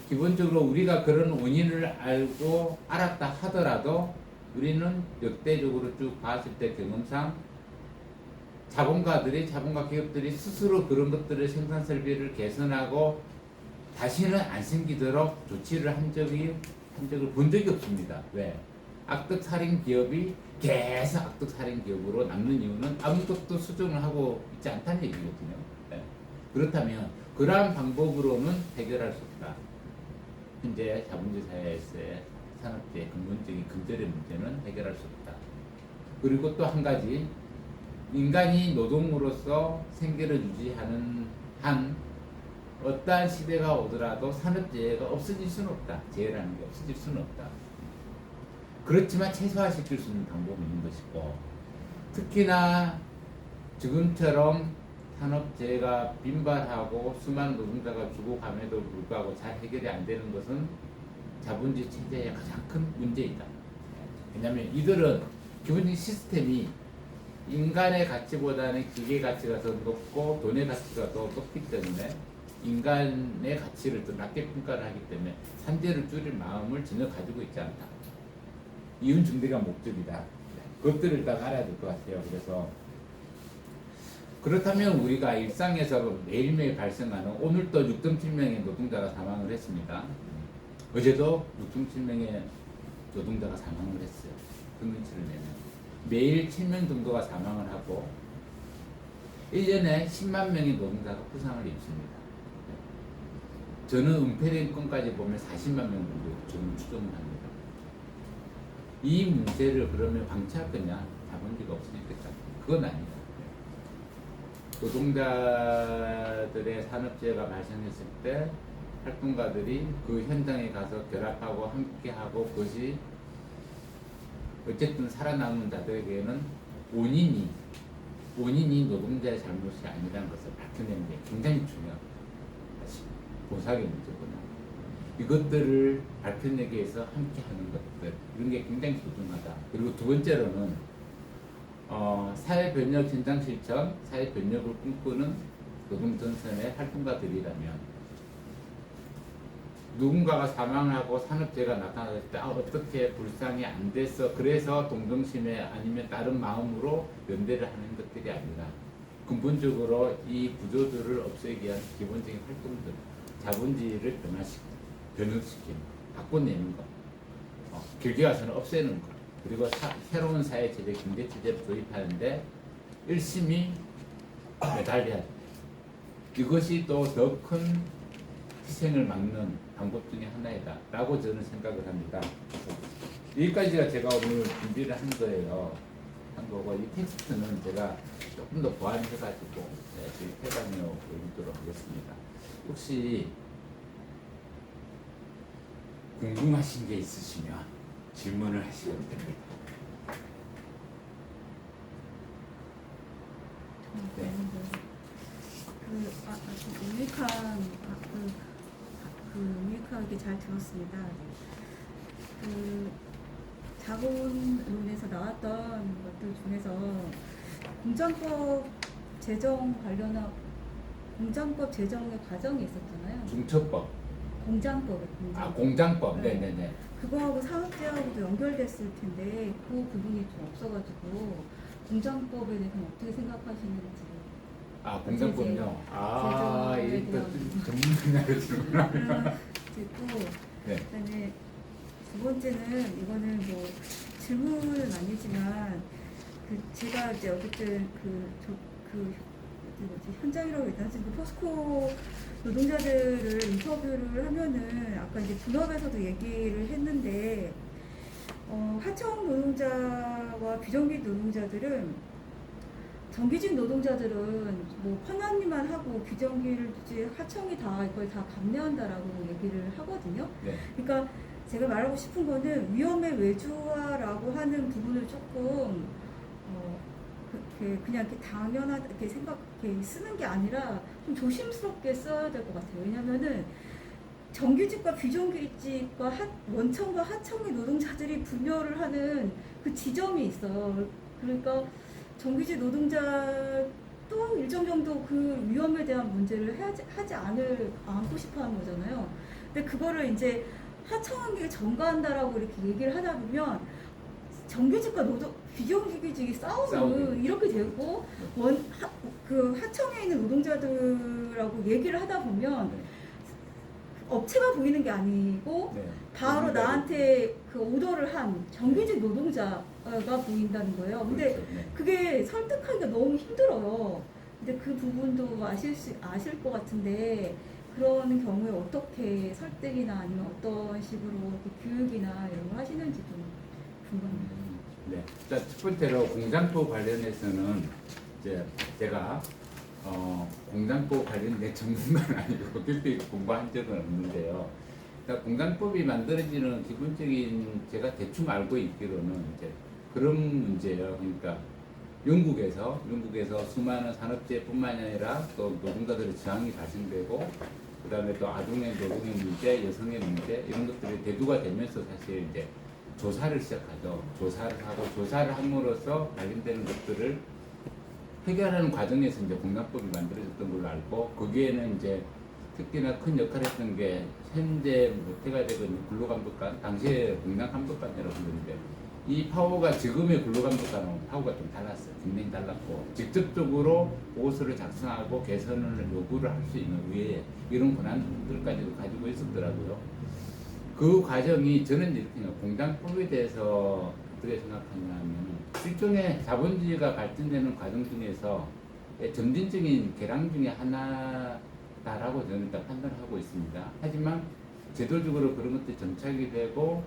기본적으로 우리가 그런 원인을 알고 알았다 하더라도 우리는 역대적으로 쭉 봤을 때 경험상 자본가 기업들이 스스로 그런 것들을 생산 설비를 개선하고 다시는 안 생기도록 조치를 한 적을 본 적이 없습니다. 왜? 악덕 살인 기업이 계속 악덕 살인 기업으로 남는 이유는 아무것도 수정을 하고 있지 않다는 얘기거든요. 네. 그렇다면 그러한 방법으로는 해결할 수 없다. 현재 자본주의 사회에서의 산업재해 근본적인 근절의 문제는 해결할 수 없다. 그리고 또 한 가지 인간이 노동으로서 생계를 유지하는 한 어떠한 시대가 오더라도 산업재해가 없어질 수는 없다. 재해라는 게 없어질 수는 없다. 그렇지만 최소화시킬 수 있는 방법이 있는 것이고 특히나 지금처럼 산업재해가 빈발하고 수많은 노동자가 죽어감에도 불구하고 잘 해결이 안 되는 것은 자본주의 체제의 가장 큰 문제이다. 왜냐하면 이들은 기본적인 시스템이 인간의 가치보다는 기계 가치가 더 높고 돈의 가치가 더 높기 때문에 인간의 가치를 더 낮게 평가를 하기 때문에 산재를 줄일 마음을 전혀 가지고 있지 않다. 이윤 증대가 목적이다. 그것들을 일단 알아야 될 것 같아요. 그래서 그렇다면 우리가 일상에서 매일매일 발생하는 오늘도 6.7명의 노동자가 사망을 했습니다. 어제도 6.7명의 노동자가 사망을 했어요. 그 눈치를 내면 매일 7명 정도가 사망을 하고 1년에 10만 명의 노동자가 부상을 입습니다. 저는 은폐된 건까지 보면 40만 명 정도 저는 추정을 합니다. 이 문제를 그러면 방치할 거냐? 자본주의가 없으니까 그건 아니다. 노동자들의 산업재해가 발생했을 때 활동가들이 그 현장에 가서 결합하고 함께하고 그것이 어쨌든 살아남은 자들에게는 원인이 노동자의 잘못이 아니라는 것을 밝혀내는 게 굉장히 중요합니다. 보상의 문제구나. 이것들을 밝혀내기 위해서 함께하는 것들 이런 게 굉장히 소중하다. 그리고 두 번째로는 사회변혁 현장 실천, 사회변혁을 꿈꾸는 노동전선의 활동가들이라면 누군가가 사망을 하고 산업재해가 나타났을 때 어떻게 불상이 안 됐어 그래서 동정심에 아니면 다른 마음으로 연대를 하는 것들이 아니라 근본적으로 이 구조들을 없애기 위한 기본적인 활동들 자본주의를 변혁시키는 바꿔내는 것 길게 가서는 없애는 것 그리고 새로운 사회체제 경제체제를 도입하는데 열심히 매달려야 돼. 이것이 또 더 큰 희생을 막는 방법 중에 하나이다 라고 저는 생각을 합니다. 여기까지가 제가 오늘 준비를 한 거예요. 한 거고 이 텍스트는 제가 조금 더 보완해가지고 해당해 보이도록 하겠습니다. 혹시 궁금하신 게 있으시면 질문을 하시면 됩니다. 네. 유익하게 잘 들었습니다. 자본론에서 나왔던 것들 중에서 공장법 제정의 과정이 있었잖아요. 중첩법. 공장법에 공장법. 네. 네네네. 그거하고 사업제하고도 연결됐을 텐데 그 부분이 좀 없어가지고 공장법에 대해서는 어떻게 생각하시는지. 공장법요. 제조에 이거 대한 전문 분야였구나. 됐고 네. 그다음에 두 번째는 이거는 뭐 질문은 아니지만 제가 이제 어쨌든 현장이라고 했다지 포스코 노동자들을 인터뷰를 하면은 아까 이제 분업에서도 얘기를 했는데 하청 노동자와 비정규직 노동자들은 정규직 노동자들은 뭐 편안히만 하고 비정규직 하청이 다 이걸 다 감내한다라고 얘기를 하거든요. 네. 그러니까 제가 말하고 싶은 거는 위험의 외주화라고 하는 부분을 조금 그냥 이렇게 당연하게 이렇게 쓰는 게 아니라 좀 조심스럽게 써야 될 것 같아요. 왜냐면은 정규직과 비정규직과 원청과 하청의 노동자들이 분열을 하는 그 지점이 있어요. 그러니까 정규직 노동자도 일정 정도 그 위험에 대한 문제를 하지 않고 싶어 하는 거잖아요. 근데 그거를 이제 하청관계가 전가한다라고 이렇게 얘기를 하다 보면 정규직과 비정규직이 싸우는 이렇게 되고 하청에 있는 노동자들하고 얘기를 하다 보면 업체가 보이는 게 아니고 네. 바로 나한테 그 오더를 한 정규직 노동자가 보인다는 거예요. 근데 그렇죠. 네. 그게 설득하기가 너무 힘들어요. 근데 그 부분도 아실 것 같은데 그런 경우에 어떻게 설득이나 아니면 어떤 식으로 교육이나 이런 걸 하시는지 좀 궁금해요. 네. 자, 첫 번째로 공장법 관련해서는 이제 제가 공장법 관련된 전문가는 아니고 깊이 공부한 적은 없는데요. 그러니까 공장법이 만들어지는 기본적인 제가 대충 알고 있기로는 이제 그런 문제예요. 그러니까 영국에서 수많은 산업재해뿐만이 아니라 또 노동자들의 저항이 발생되고 그다음에 또 아동의 노동의 문제, 여성의 문제 이런 것들이 대두가 되면서 사실 이제 조사를 시작하죠. 조사를 함으로써 발견되는 것들을 해결하는 과정에서 이제 공장법이 만들어졌던 걸로 알고 거기에는 이제 특히나 큰 역할을 했던 게 현재 모태가 되고 있는 근로감독관, 당시에 공장감독관이라고 부르는데 이 파워가 지금의 근로감독관은 파워가 좀 달랐어요. 굉장히 달랐고 직접적으로 보고서를 작성하고 개선을 요구를 할 수 있는 외에 이런 권한들까지도 가지고 있었더라고요. 그 과정이 저는 이렇게 생각해요. 공장법에 대해서 어떻게 생각하냐면 일종의 자본주의가 발전되는 과정 중에서 점진적인 개량 중에 하나다라고 저는 일단 판단을 하고 있습니다. 하지만 제도적으로 그런 것들이 정착이 되고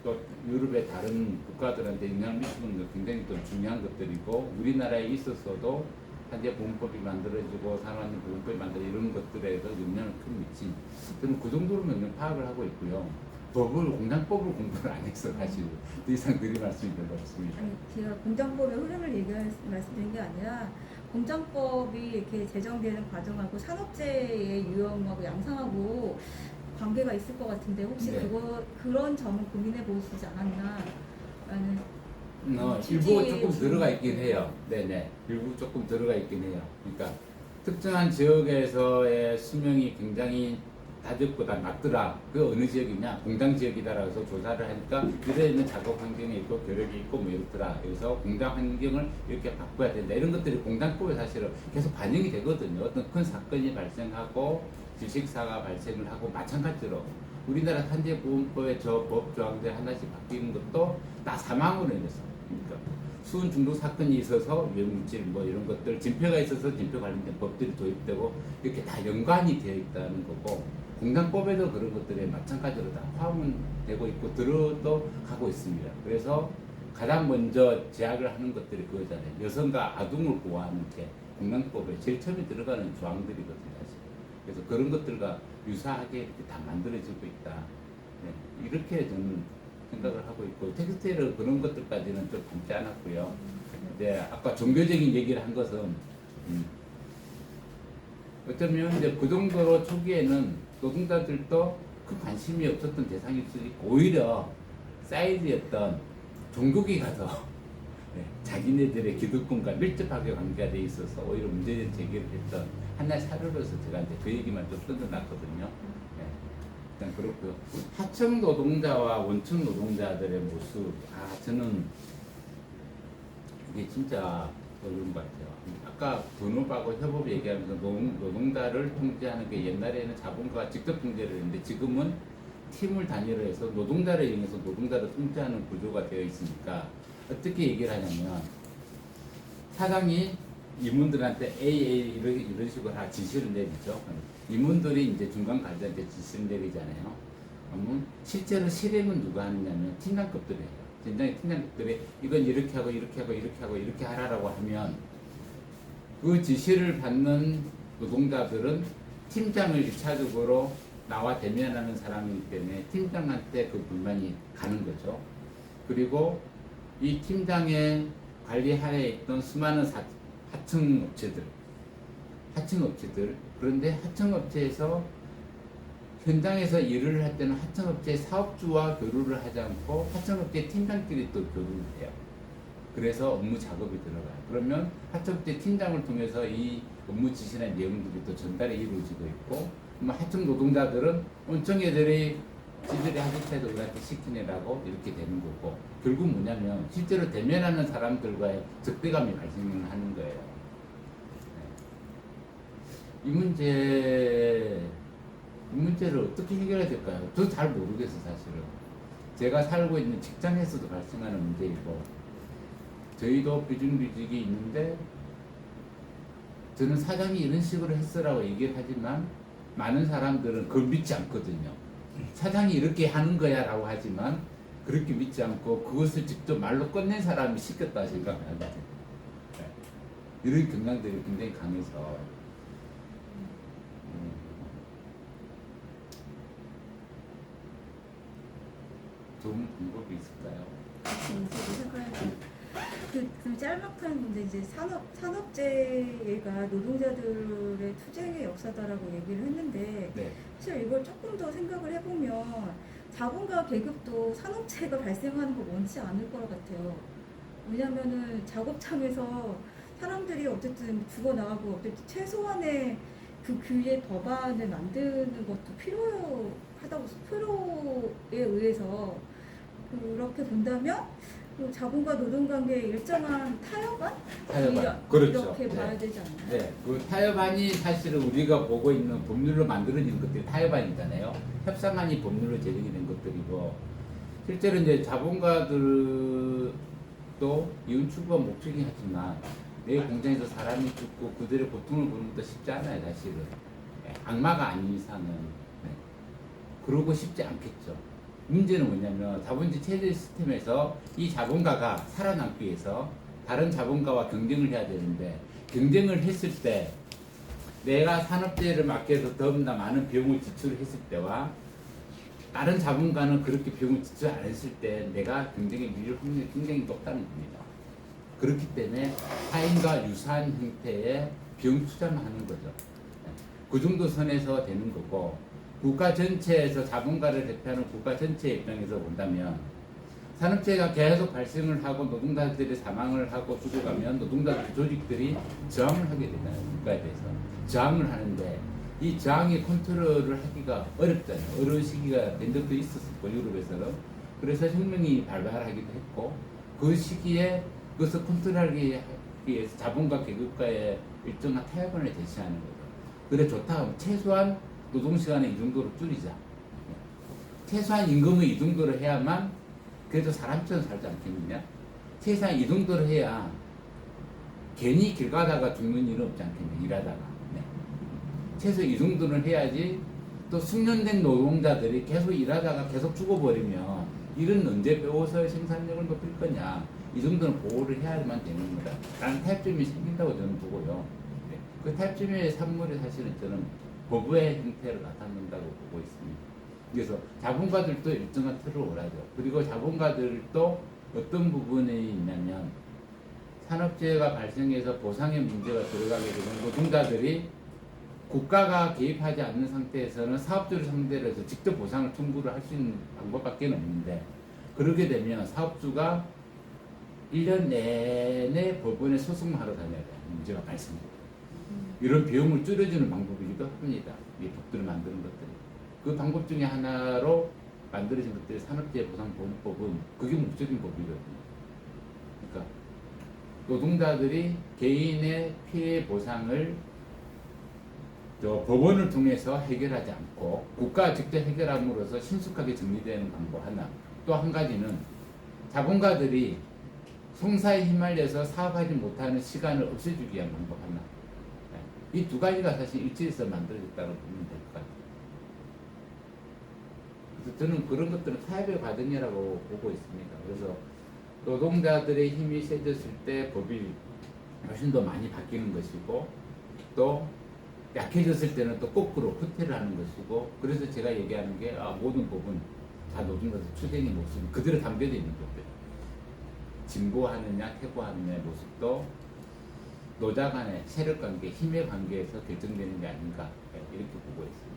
또 유럽의 다른 국가들한테 영향을 미치는 것 굉장히 또 중요한 것들이고 우리나라에 있어서도 현재 보험법이 만들어지고 산업안전 보험법이 만들어지고 이런 것들에도 영향을 큰 미친 저는 그 정도로는 파악을 하고 있고요. 공장법을 공부를 안 해서 사실 더 이상 드릴 말씀이 별로 없습니다. 아니, 제가 공장법의 흐름을 말씀드린 게 아니라 공장법이 이렇게 제정되는 과정하고 산업재해의 유형하고 양상하고 관계가 있을 것 같은데 혹시 네. 그런 점은 고민해 보시지 않았나 라는 일부 조금 들어가 있긴 해요. 네네. 일부 조금 들어가 있긴 해요. 그러니까 특정한 지역에서의 수명이 굉장히 다적보다 낮더라. 그 어느 지역이냐? 공장 지역이다라고 해서 조사를 하니까 그래 있는 작업 환경이 있고 교력이 있고 뭐 이렇더라. 그래서 공장 환경을 이렇게 바꿔야 된다. 이런 것들이 공장법에 사실은 계속 반영이 되거든요. 어떤 큰 사건이 발생하고 질식사가 발생을 하고 마찬가지로 우리나라 산재보험법의 저 법 조항들 하나씩 바뀌는 것도 다 사망으로 인해서 그러니까 수은 중독 사건이 있어서 위험물질 뭐 이런 것들 진표가 있어서 진표 관련된 법들이 도입되고 이렇게 다 연관이 되어 있다는 거고 공장법에도 그런 것들이 마찬가지로 다 포함은 되고 있고 들어도 가고 있습니다. 그래서 가장 먼저 제약을 하는 것들이 그거잖아요. 여성과 아동을 보호하는 게 공장법에 제일 처음에 들어가는 조항들이거든요. 사실. 그래서 그런 것들과 유사하게 이렇게 다 만들어지고 있다. 네, 이렇게 저는 생각을 하고 있고 텍스타일은 그런 것들까지는 좀 담지 않았고요. 네, 아까 종교적인 얘기를 한 것은 어쩌면 이제 그 정도로 초기에는 노동자들도 큰 관심이 없었던 대상일 수도 있고 오히려 사이드였던 종교계가 더 네, 자기네들의 기득권과 밀접하게 관계가 돼 있어서 오히려 문제 제기를 했던 하나의 사례로서 제가 이제 그 얘기만 좀 뜯어놨거든요. 네, 일단 그렇고요. 하청 노동자와 원청 노동자들의 모습, 저는 이게 진짜 어려운 것 같아요. 아까 본업하고 협업 얘기하면서 노동자를 통제하는 게 옛날에는 자본가가 직접 통제를 했는데 지금은 팀을 단위로 해서 노동자를 이용해서 노동자를 통제하는 구조가 되어 있으니까 어떻게 얘기를 하냐면 사장이 임원들한테 A 이런 식으로 지시를 내리죠. 임원들이 이제 중간 관리자한테 지시를 내리잖아요. 그러면 실제로 실행은 누가 하느냐면 팀장급들이 해요. 팀장급들이 이건 이렇게 하고 이렇게 하고 이렇게 하고 이렇게 하라고 하면 그 지시를 받는 노동자들은 팀장을 1차적으로 나와 대면하는 사람이기 때문에 팀장한테 그 불만이 가는 거죠. 그리고 이 팀장의 관리하에 있던 수많은 하청업체들 그런데 하청업체에서 현장에서 일을 할 때는 하청업체 사업주와 교류를 하지 않고 하청업체 팀장끼리 또 교류를 해요. 그래서 업무 작업이 들어가요. 그러면 하청업체 팀장을 통해서 이 업무 지시나 내용들이 또 전달이 이루어지고 있고 하청 노동자들은 원청애들이 지들이 하실 때도 우리한테 시키느라고 이렇게 되는 거고 결국 뭐냐면 실제로 대면하는 사람들과의 적대감이 발생하는 거예요. 이 문제를 어떻게 해결해야 될까요? 저도 잘 모르겠어요, 사실은. 제가 살고 있는 직장에서도 발생하는 문제이고, 저희도 비정규직이 있는데, 저는 사장이 이런 식으로 했으라고 얘기를 하지만, 많은 사람들은 그걸 믿지 않거든요. 사장이 이렇게 하는 거야 라고 하지만, 그렇게 믿지 않고, 그것을 직접 말로 꺼낸 사람이 시켰다 생각합니다. 이런 경향들이 굉장히 강해서, 좋은 방법이 있을까요? 그 짤막한 문제 이제 산업재해가 노동자들의 투쟁의 역사다라고 얘기를 했는데 네. 사실 이걸 조금 더 생각을 해보면 자본가 계급도 산업재해가 발생하는 거 원치 않을 것 같아요. 왜냐면은 작업장에서 사람들이 어쨌든 죽어나가고 어쨌든 최소한의 그 규제 법안을 만드는 것도 필요에 의해서 그렇게 본다면 자본과 노동관계의 일정한 타협안? 그렇죠. 이렇게 봐야 되지 않나요? 네, 그 타협안이 사실은 우리가 보고 있는 법률로 만들어지는 것들이 타협안이잖아요. 협상안이 법률로 제정이 된 것도 것들이고, 실제로 이제 자본가들도 이윤 추구가 목적이긴 하지만 내 공장에서 사람이 죽고 그들의 고통을 보는 것도 쉽지 않아요, 사실은. 악마가 아닌 이상은. 네. 그러고 싶지 않겠죠. 문제는 뭐냐면 자본주의 체제 시스템에서 이 자본가가 살아남기 위해서 다른 자본가와 경쟁을 해야 되는데, 경쟁을 했을 때 내가 산업재해를 막기 위해서 더욱나 많은 비용을 지출했을 때와 다른 자본가는 그렇게 비용을 지출 안 했을 때 내가 경쟁에 밀릴 확률이 굉장히 높다는 겁니다. 그렇기 때문에 타인과 유사한 형태의 비용 투자만 하는 거죠. 그 정도 선에서 되는 거고, 국가 전체에서 자본가를 대표하는 국가 전체의 입장에서 본다면 산업재해가 계속 발생을 하고 노동자들이 사망을 하고 죽어가면 노동자 조직들이 저항을 하게 되잖아요. 국가에 대해서 저항을 하는데, 이 저항의 컨트롤을 하기가 어렵잖아요. 어려운 시기가 된 적도 있었고 유럽에서는. 그래서 혁명이 발발하기도 했고, 그 시기에 그것을 컨트롤하기 위해서 자본가 계급과의 일정한 타협을 제시하는 거죠. 그래 좋다 하면 최소한 노동시간을 이 정도로 줄이자. 최소한 임금을 이 정도로 해야만 그래도 사람처럼 살지 않겠느냐. 최소한 이 정도로 해야 괜히 길 가다가 죽는 일은 없지 않겠냐, 일하다가. 네. 최소 이 정도는 해야지. 또 숙련된 노동자들이 계속 일하다가 계속 죽어버리면 일은 언제 배워서 생산력을 높일 거냐. 이 정도는 보호를 해야만 되는 거다 라는 타협점이 생긴다고 저는 보고요. 네. 그 타협점의 산물이 사실은 저는 거부의 형태로 나타난다고 보고 있습니다. 그래서 자본가들도 일정한 틀을 원하죠. 그리고 자본가들도 어떤 부분에 있냐면 산업재해가 발생해서 보상의 문제가 들어가게 되면 노동자들이 국가가 개입하지 않는 상태에서는 사업주를 상대로 해서 직접 보상을 청구를 할 수 있는 방법밖에 없는데, 그렇게 되면 사업주가 1년 내내 법원에 소송만 하러 다녀야 돼요. 문제가 발생해요. 이런 비용을 줄여주는 방법이기도 합니다. 이 법들을 만드는 것들이. 그 방법 중에 하나로 만들어진 것들이 산업재해 보상보험법은 그게 목적인 법이거든요. 그러니까 노동자들이 개인의 피해 보상을 법원을 통해서 해결하지 않고 국가가 직접 해결함으로써 신속하게 정리되는 방법 하나. 또 한 가지는 자본가들이 송사에 휘말려서 사업하지 못하는 시간을 없애주기 위한 방법 하나. 이 두 가지가 사실 일치해서 만들어졌다고 보면 될 것 같아요. 그래서 저는 그런 것들은 타협의 과정이라고 보고 있습니다. 그래서 노동자들의 힘이 세졌을 때 법이 훨씬 더 많이 바뀌는 것이고, 또 약해졌을 때는 또 거꾸로 후퇴를 하는 것이고, 그래서 제가 얘기하는 게 모든 법은 다 노동자들 투쟁의 모습이 그대로 담겨져 있는 것들. 진보하느냐 퇴보하느냐의 모습도 노자 간의 세력 관계, 힘의 관계에서 결정되는 게 아닌가, 이렇게 보고 있습니다.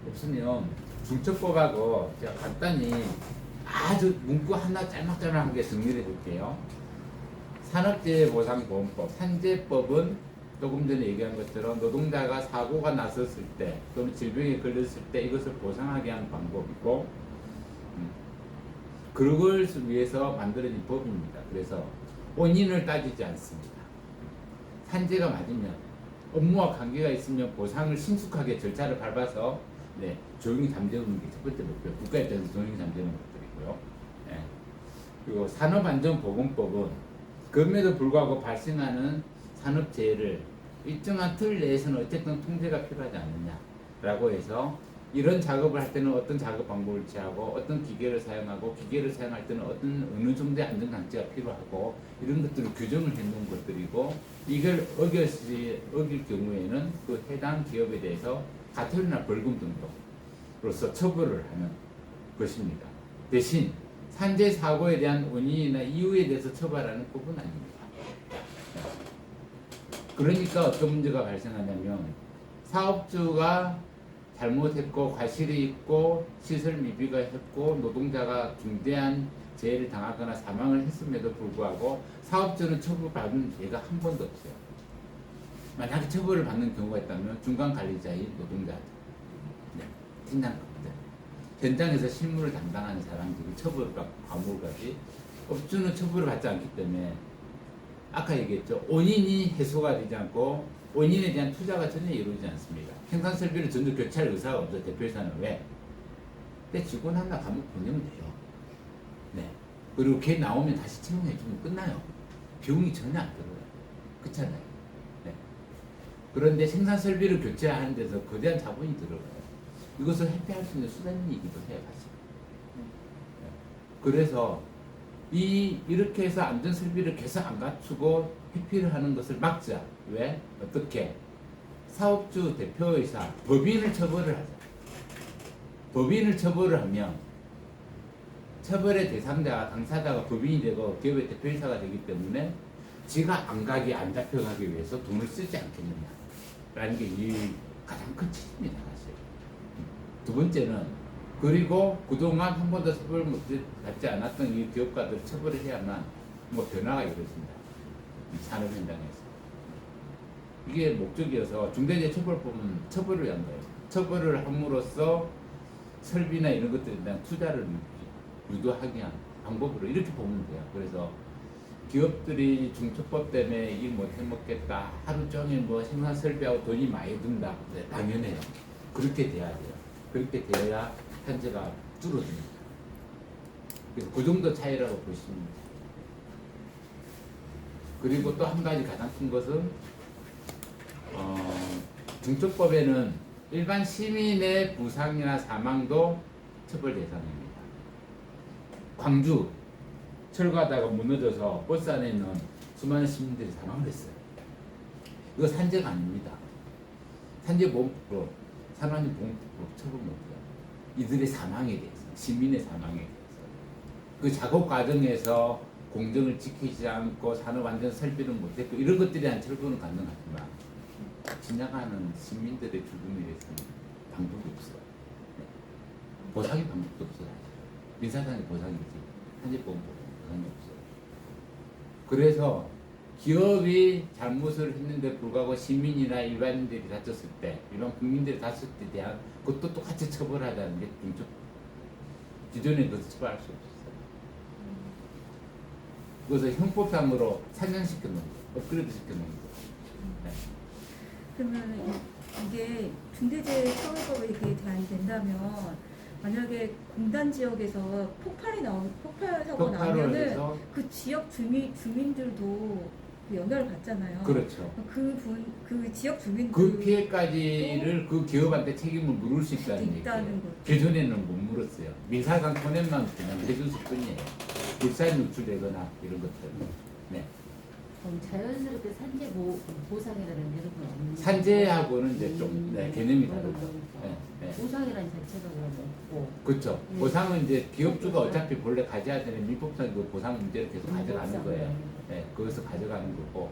없으면 중첩법하고 제가 간단히 아주 문구 하나 짤막짤막하게 정리를 해볼게요. 산업재해보상보험법, 산재법은 조금 전에 얘기한 것처럼 노동자가 사고가 났었을 때 또는 질병에 걸렸을 때 이것을 보상하게 하는 방법이고, 그걸 위해서 만들어진 법입니다. 그래서 원인을 따지지 않습니다. 산재가 맞으면, 업무와 관계가 있으면 보상을 신속하게 절차를 밟아서 조용히 잠재우는 게 첫 번째 목표. 국가 입장에서 조용히 잠재우는 것들이고요. 그리고 산업안전보건법은 그럼에도 불구하고 발생하는 산업재해를 일정한 틀 내에서는 어쨌든 통제가 필요하지 않느냐라고 해서 이런 작업을 할 때는 어떤 작업 방법을 취하고 어떤 기계를 사용하고 기계를 사용할 때는 어느 정도의 안전장치가 필요하고 이런 것들을 규정을 해놓은 것들이고, 이걸 어길 경우에는 그 해당 기업에 대해서 과태료나 벌금 정도로서 처벌을 하는 것입니다. 대신 산재 사고에 대한 원인이나 이유에 대해서 처벌하는 법은 아닙니다. 그러니까 어떤 문제가 발생하냐면 사업주가 잘못했고 과실이 있고 시설 미비가 했고 노동자가 중대한 재해를 당하거나 사망을 했음에도 불구하고 사업주는 처벌받은 예가 한 번도 없어요. 만약에 처벌을 받는 경우가 있다면 중간 관리자인 노동자들, 팀장급들, 현장에서 실무를 담당하는 사람들이 처벌을 받고 감옥을 가지 업주는 처벌을 받지 않기 때문에 아까 얘기했죠. 원인이 해소가 되지 않고 원인에 대한 투자가 전혀 이루어지지 않습니다. 생산 설비를 전혀 교체할 의사가 없어 대표이사는 왜? 근데 직원 하나 감옥 보내면 돼요. 네. 그리고 걔 나오면 다시 채용해주면 끝나요. 비용이 전혀 안 들어요. 그렇잖아요. 네. 그런데 생산 설비를 교체하는 데서 거대한 자본이 들어가요. 이것을 회피할 수 있는 수단이기도 해요, 사실. 네. 그래서 이렇게 해서 안전 설비를 계속 안 갖추고 회피를 하는 것을 막자. 왜? 어떻게? 사업주 대표이사 법인을 처벌을 하자. 법인을 처벌을 하면 처벌의 대상자가 당사자가 법인이 되고 기업의 대표이사가 되기 때문에 지가 안 잡혀가기 위해서 돈을 쓰지 않겠느냐라는 게 이 가장 큰 책임입니다, 사실. 두 번째는 그리고 그동안 한 번도 처벌을 받지 않았던 이 기업가들 처벌을 해야만 뭐 변화가 이루어진다. 이 산업 현장에서. 이게 목적이어서 중대재해처벌법은 처벌을 위한 거예요. 처벌을 함으로써 설비나 이런 것들에 대한 투자를 유도하기 위한 방법으로 이렇게 보면 돼요. 그래서 기업들이 중처법 때문에 일 못 해먹겠다. 하루 종일 뭐 생산 설비하고 돈이 많이 든다. 네, 당연해요. 그렇게 돼야 돼요. 그렇게 돼야 현재가 줄어듭니다. 그래서 그 정도 차이라고 보시면 돼요. 그리고 또 한 가지 가장 큰 것은 중처법에는 일반 시민의 부상이나 사망도 처벌 대상입니다. 광주 철거하다가 무너져서 버스 안에 있는 수많은 시민들이 사망을 했어요. 이거 산재가 아닙니다. 산재보험법으로 산안보험법으로 처벌 못해요. 이들의 사망에 대해서, 시민의 사망에 대해서. 그 작업 과정에서 공정을 지키지 않고 산업안전 설비를 못했고 이런 것들에 대한 처벌은 가능하지만 지나가는 시민들의 죽음에 대해서는 방법이 없어요. 네. 보상의 방법도 없어요. 민사상의 보상이지 산재보험법은 보상이 없어요. 그래서 기업이 잘못을 했는데 불구하고 시민이나 일반인들이 다쳤을 때, 일반 국민들이 다쳤을 때 대한 그것도 똑같이 처벌하자는 게 중적 기존에 그것을 처벌할 수 없어요. 그것을 형법상으로 상향시켜 놓은 거, 업그레이드 시켜 놓은 거. 네. 그러면 이게 중대재해처벌법에 이게 대안이 된다면 만약에 공단 지역에서 폭발 사고 나면은 해서 그 지역 주민들도 그 연결을 받잖아요. 그렇죠. 그 지역 주민들 그 피해까지를 그 기업한테 책임을 물을 수 있다는 얘기예요. 있다는 거죠. 기존에는 못 물었어요. 민사상 토넷만 그냥 해줬을 뿐이에요. 불사에 노출되거나 이런 것들. 네. 그럼 자연스럽게 산재 보상이라는 이런 건 없는 산재하고는 이제 좀 네, 개념이 다르죠. 네, 네. 보상이라는 자체가 그러면 없고 그렇죠. 보상은 이제 기업주가 어차피 본래 가져야 되는 민법상 그 보상 문제를 계속 가져가는 거예요. 네, 거기서 가져가는 거고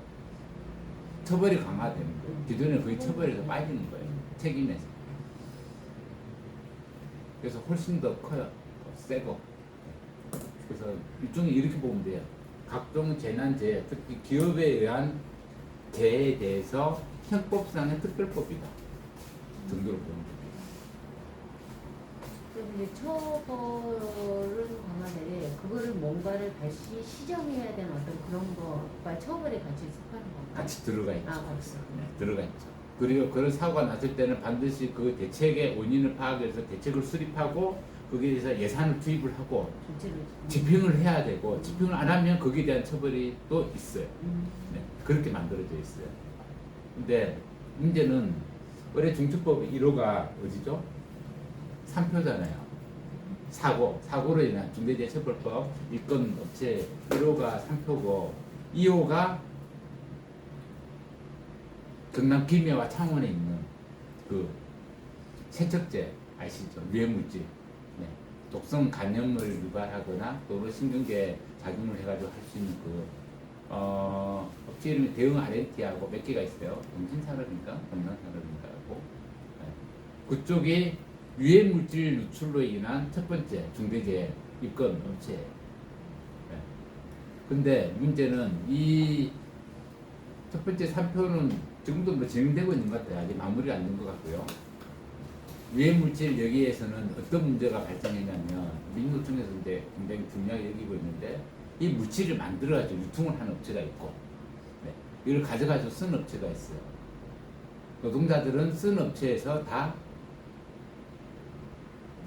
처벌이 강화되는 거예요. 기존에 거의 처벌에서 빠지는 거예요. 책임에서. 그래서 훨씬 더 커요. 더 세고. 그래서 일종의 이렇게 보면 돼요. 각종 재난재해, 특히 기업에 의한 재해에 대해서 형법상의 특별법이다 정도로 보는 겁니다. 그럼 이제 처벌은 강화되되 그거를 뭔가를 다시 시정해야 되는 어떤 그런 거가 처벌에 같이 속하는 건가요? 같이 들어가 있죠. 같이. 네, 들어가 있죠. 그리고 그런 사고가 났을 때는 반드시 그 대책의 원인을 파악해서 대책을 수립하고 거기에 대해서 예산을 투입을 하고 집행을 해야 되고 집행을 안 하면 거기에 대한 처벌이 또 있어요. 네, 그렇게 만들어져 있어요. 근데 문제는 올해 중처법 1호가 어디죠? 3표잖아요. 사고로 인한 중대재해처벌법 입건 업체 1호가 3표고 2호가 경남 김해와 창원에 있는 그 세척제 아시죠? 유해물질. 네. 독성 간염을 유발하거나 또는 신경계에 작용을 해가지고 할 수 있는 그 업체 이름이 대응 RNT하고 몇 개가 있어요. 정신산업인가? 건강산업인가 하고 네. 그쪽이 유해물질 누출로 인한 첫 번째 중대재해 입건 업체. 네. 근데 문제는 이 첫 번째 3표는 지금도 뭐 진행되고 있는 것 같아요. 아직 마무리가 안 된 것 같고요. 유해물질 여기에서는 어떤 문제가 발생했냐면 민노총에서 이제 굉장히 중요하게 여기고 있는데 이 물질을 만들어가지고 유통을 하는 업체가 있고, 네. 이걸 가져가서 쓰는 업체가 있어요. 노동자들은 쓰는 업체에서 다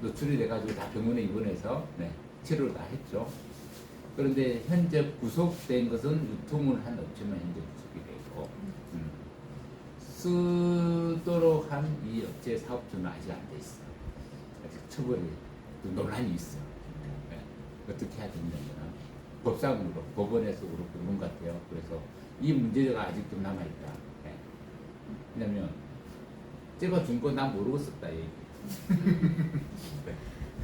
노출이 돼가지고 다 병원에 입원해서 네, 치료를 다 했죠. 그런데 현재 구속된 것은 유통을 한 업체만 현재 구속이 돼 있고, 쓰도록 한 이 업체 사업주는 아직 안 돼 있어. 아직 처벌이 논란이 있어. 네. 어떻게 해야 되냐면 법상으로 법원에서 그렇고 그런 것 같아요. 그래서 이 문제가 아직도 남아 있다. 네. 왜냐면 찍어준 거 난 모르고 썼다 얘기.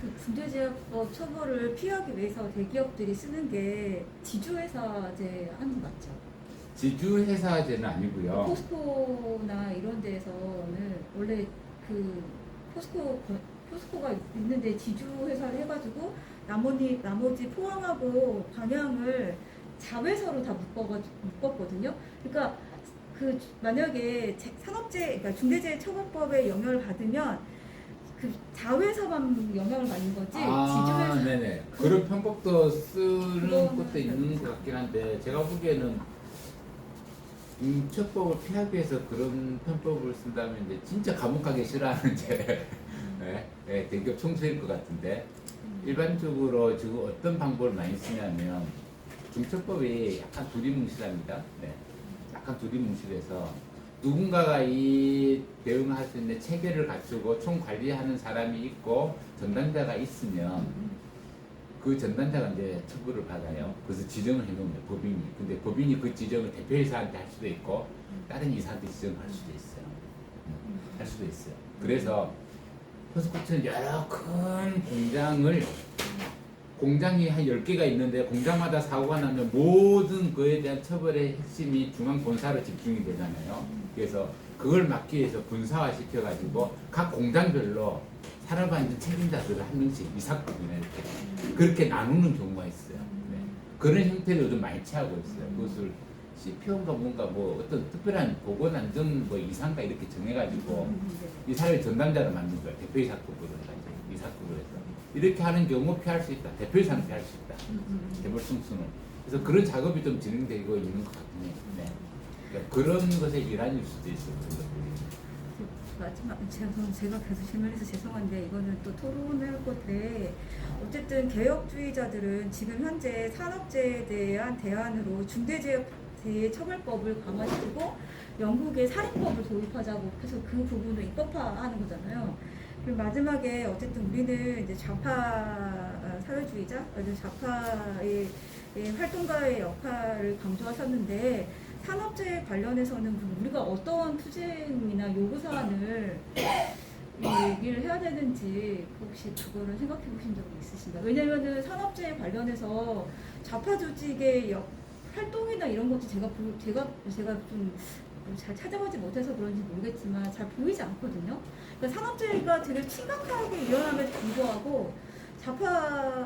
그 중대재해법 처벌을 피하기 위해서 대기업들이 쓰는 게 지주회사제 하는 거 맞죠? 지주회사제는 아니고요. 포스코나 이런 데에서는 원래 그 포스코가 있는데 지주회사를 해가지고 나머지 포항하고 방향을 자회사로 다 묶었거든요. 그러니까 그 만약에 그러니까 중대재해처벌법에 영향을 받으면 그 자회사만 영향을 받는 거지 지주회사. 네네. 그런 편법도 쓰는 그거는 것도 있는 것 같긴 한데 제가 보기에는 처법을 피하기 위해서 그런 편법을 쓴다면 이제 진짜 감옥 가기 싫어하는 이제 네, 대기업 총수일 것 같은데 일반적으로 지금 어떤 방법을 많이 쓰냐면 중처법이 약간 두리뭉실합니다. 네. 약간 두리뭉실해서 누군가가 이 대응할 수 있는 체계를 갖추고 총 관리하는 사람이 있고 전담자가 있으면 그 전담자가 이제 처벌을 받아요. 그래서 지정을 해놓으면 법인이. 근데 법인이 그 지정을 대표이사한테 할 수도 있고 다른 이사한테 지정할 수도 있어요. 할 수도 있어요. 그래서 포스코처럼 여러 큰 공장이 한 10개가 있는데 공장마다 사고가 나면 모든 그에 대한 처벌의 핵심이 중앙본사로 집중이 되잖아요. 그래서 그걸 막기 위해서 분사화 시켜가지고 각 공장별로 산업안전 책임자들을 한 명씩 이사급이나 이렇게 그렇게 나누는 경우가 있어요. 네. 그런 형태를 요즘 많이 취하고 있어요. 그것을 CPO인가 뭔가 뭐 어떤 특별한 보건안전 뭐 이사인가 이렇게 정해가지고 이사를 전담자로 만든 거예요. 대표이사급으로 해가지고 이사급으로 해서 이렇게 하는 경우 피할 수 있다. 대표이사는 피할 수 있다. 대벌승수는. 그래서 그런 작업이 좀 진행되고 있는 것 같긴 해요. 네. 그러니까 그런 것의 일환일 수도 있어요. 그런 것들이. 마지막 제가 계속 질문해서 죄송한데 이거는 또 토론할 건데 어쨌든 지금 현재 산업재해에 대한 대안으로 중대재해처벌법을 강화시키고 영국의 살인법을 도입하자고 해서 그 부분을 입법화하는 거잖아요. 그리고 마지막에 어쨌든 우리는 이제 좌파 사회주의자, 좌파의 활동가의 역할을 강조하셨는데 산업재해 관련해서는 우리가 어떤 투쟁이나 요구사안을 얘기를 해야 되는지 혹시 그거를 생각해 보신 적이 있으신가요? 왜냐면은 산업재해 관련해서 좌파 조직의 활동이나 이런 것도 제가 좀 잘 찾아보지 못해서 그런지 모르겠지만 잘 보이지 않거든요. 그러니까 산업재해가 되게 심각하게 일어남에도 불구하고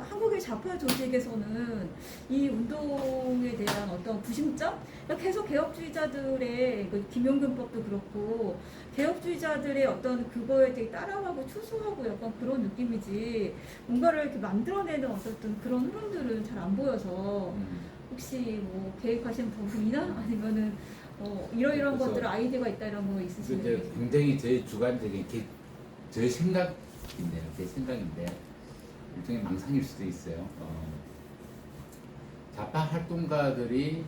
한국의 좌파 조직에서는 이 운동에 대한 어떤 구심점? 그러니까 계속 개혁주의자들의 김용균법도 그렇고 개혁주의자들의 어떤 그거에 되게 따라가고 추수하고 약간 그런 느낌이지 뭔가를 이렇게 만들어내는 어떤 그런 흐름들은 잘 안 보여서 혹시 뭐 계획하신 부분이나 아니면은 이러이러한 것들 아이디어가 있다 이런 거 있으신가요? 굉장히 제 주관적인 제 생각인데요. 제 생각인데 일종의 망상일 수도 있어요. 좌파 활동가들이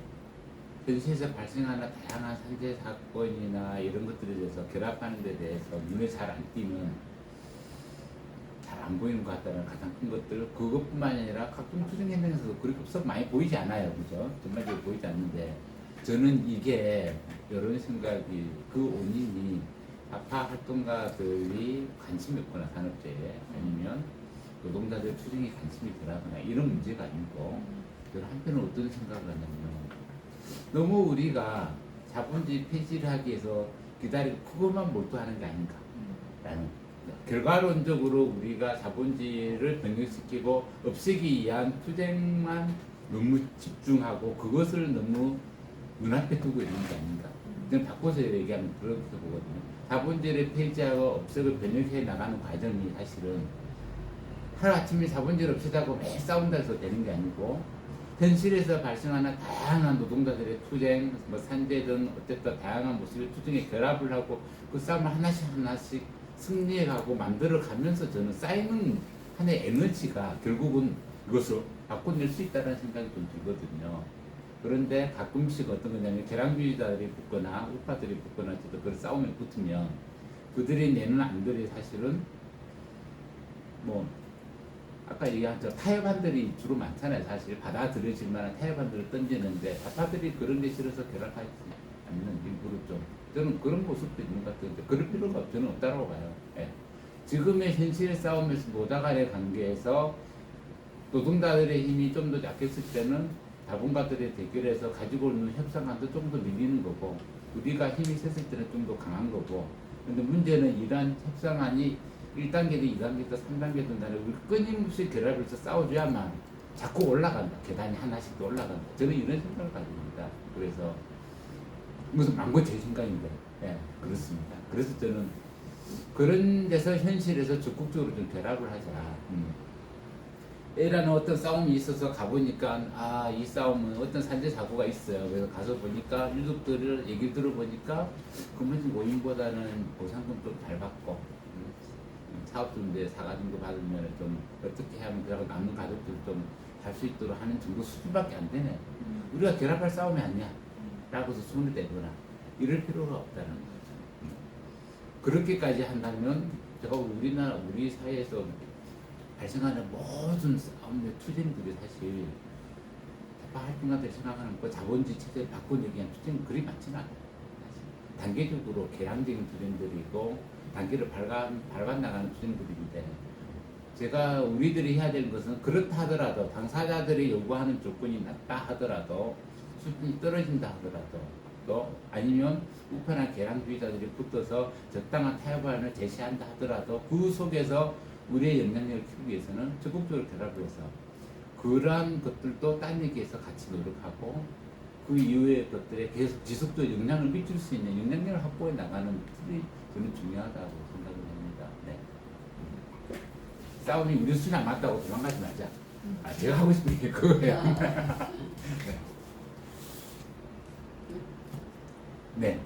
현실에서 발생하는 다양한 산재 사건이나 이런 것들에 대해서 결합하는 데 대해서 눈에 잘 안 띄는 잘 안 보이는 것 같다는 가장 큰 것들 그것뿐만 아니라 각종 투쟁 행동에서도 그렇게 썩 많이 보이지 않아요. 그죠? 전반적으로 보이지 않는데 저는 이게 이런 생각이 그 원인이 좌파 활동가들이 관심이 없거나 산업재해에 아니면 노동자들 투쟁에 관심이 덜하거나 이런 문제가 아니고 저는 한편은 어떤 생각을 하냐면 너무 우리가 자본주의 폐지를 하기 위해서 기다리고 그것만 몰두하는 게 아닌가 라는 결과론적으로 우리가 자본주의를 변경시키고 없애기 위한 투쟁만 너무 집중하고 그것을 너무 눈앞에 두고 있는 게 아닌가. 그냥 바꿔서 얘기하면 그렇게 보거든요. 자본주의를 폐지하고 없애고 변형해 나가는 과정이 사실은 하루아침에 자본주의를 없애자고 매일 싸운다 해서 되는 게 아니고 현실에서 발생하는 다양한 노동자들의 투쟁, 뭐 산재든 어쨌든 다양한 모습의 투쟁에 결합을 하고 그 싸움을 하나씩 승리해가고 만들어가면서 저는 쌓이는 하나의 에너지가 결국은 이것을 바꿔낼 수 있다는 생각이 좀 들거든요. 그런데 가끔씩 어떤 거냐면 계량주의자들이 붙거나 우파들이 붙거나 어쨌든 그런 싸움에 붙으면 그들이 내는 안들이 사실은 뭐 아까 얘기한 저 타협안들이 주로 많잖아요. 사실 받아들여질 만한 타협안들을 던지는데 좌파들이 그런 게 싫어서 결합하지 않는 일부러 좀 저는 그런 모습도 있는 것 같은데 그럴 필요가 저는 없다고 봐요. 예. 지금의 현실 싸움에서 노다간의 관계에서 노동자들의 힘이 좀 더 약했을 때는 자본가들의 대결에서 가지고 있는 협상안도 좀 더 밀리는 거고 우리가 힘이 셌을 때는 좀 더 강한 거고 근데 문제는 이러한 협상안이 1단계든 2단계든 3단계든 간에 우리 끊임없이 결합해서 싸워줘야만 자꾸 올라간다. 계단이 하나씩 더 올라간다. 저는 이런 생각을 가집니다. 그래서 무슨 망고 제 생각인데 예, 그렇습니다. 그래서 저는 그런 데서 현실에서 적극적으로 좀 결합을 하자. A라는 어떤 싸움이 있어서 가보니까 이 싸움은 어떤 산재 사고가 있어요. 그래서 가서 보니까 유족들을 얘기 들어보니까 근무진 고임보다는 보상금 좀 잘 받고 사업주인데 사과금도 받으면 좀 어떻게 하면 그하고 남는 가족들 좀 할 수 있도록 하는 정도 수준밖에 안 되네. 우리가 결합할 싸움이 아니야. 라고서 손을 떼거나 이럴 필요가 없다는 거죠. 그렇게까지 한다면 제가 우리 사회에서 발생하는 모든 싸움의 투쟁들이 사실 좌파 활동가들이 생각하는 그 자본주의 체제를 바꿔내기 위한 투쟁은 그리 많지는 않아요. 단계적으로 개량적인 투쟁들이고 단계를 밟아나가는 투쟁들인데 제가 우리들이 해야 되는 것은 그렇다 하더라도 당사자들이 요구하는 조건이 낮다 하더라도 수준이 떨어진다 하더라도 또 아니면 우편한 개량주의자들이 붙어서 적당한 타협안을 제시한다 하더라도 그 속에서 우리의 영향력을 키우기 위해서는 적극적으로 결합을 해서 그러한 것들도 딴 얘기에서 같이 노력하고 그 이후의 것들에 계속 지속적으로 영향을 미칠 수 있는 영향력을 확보해 나가는 틀이 저는 중요하다고 생각을 합니다. 네. 싸움이 우리 수준이 안 맞다고 도망가지 말자. 제가 하고 싶은 게 그거예요. 네.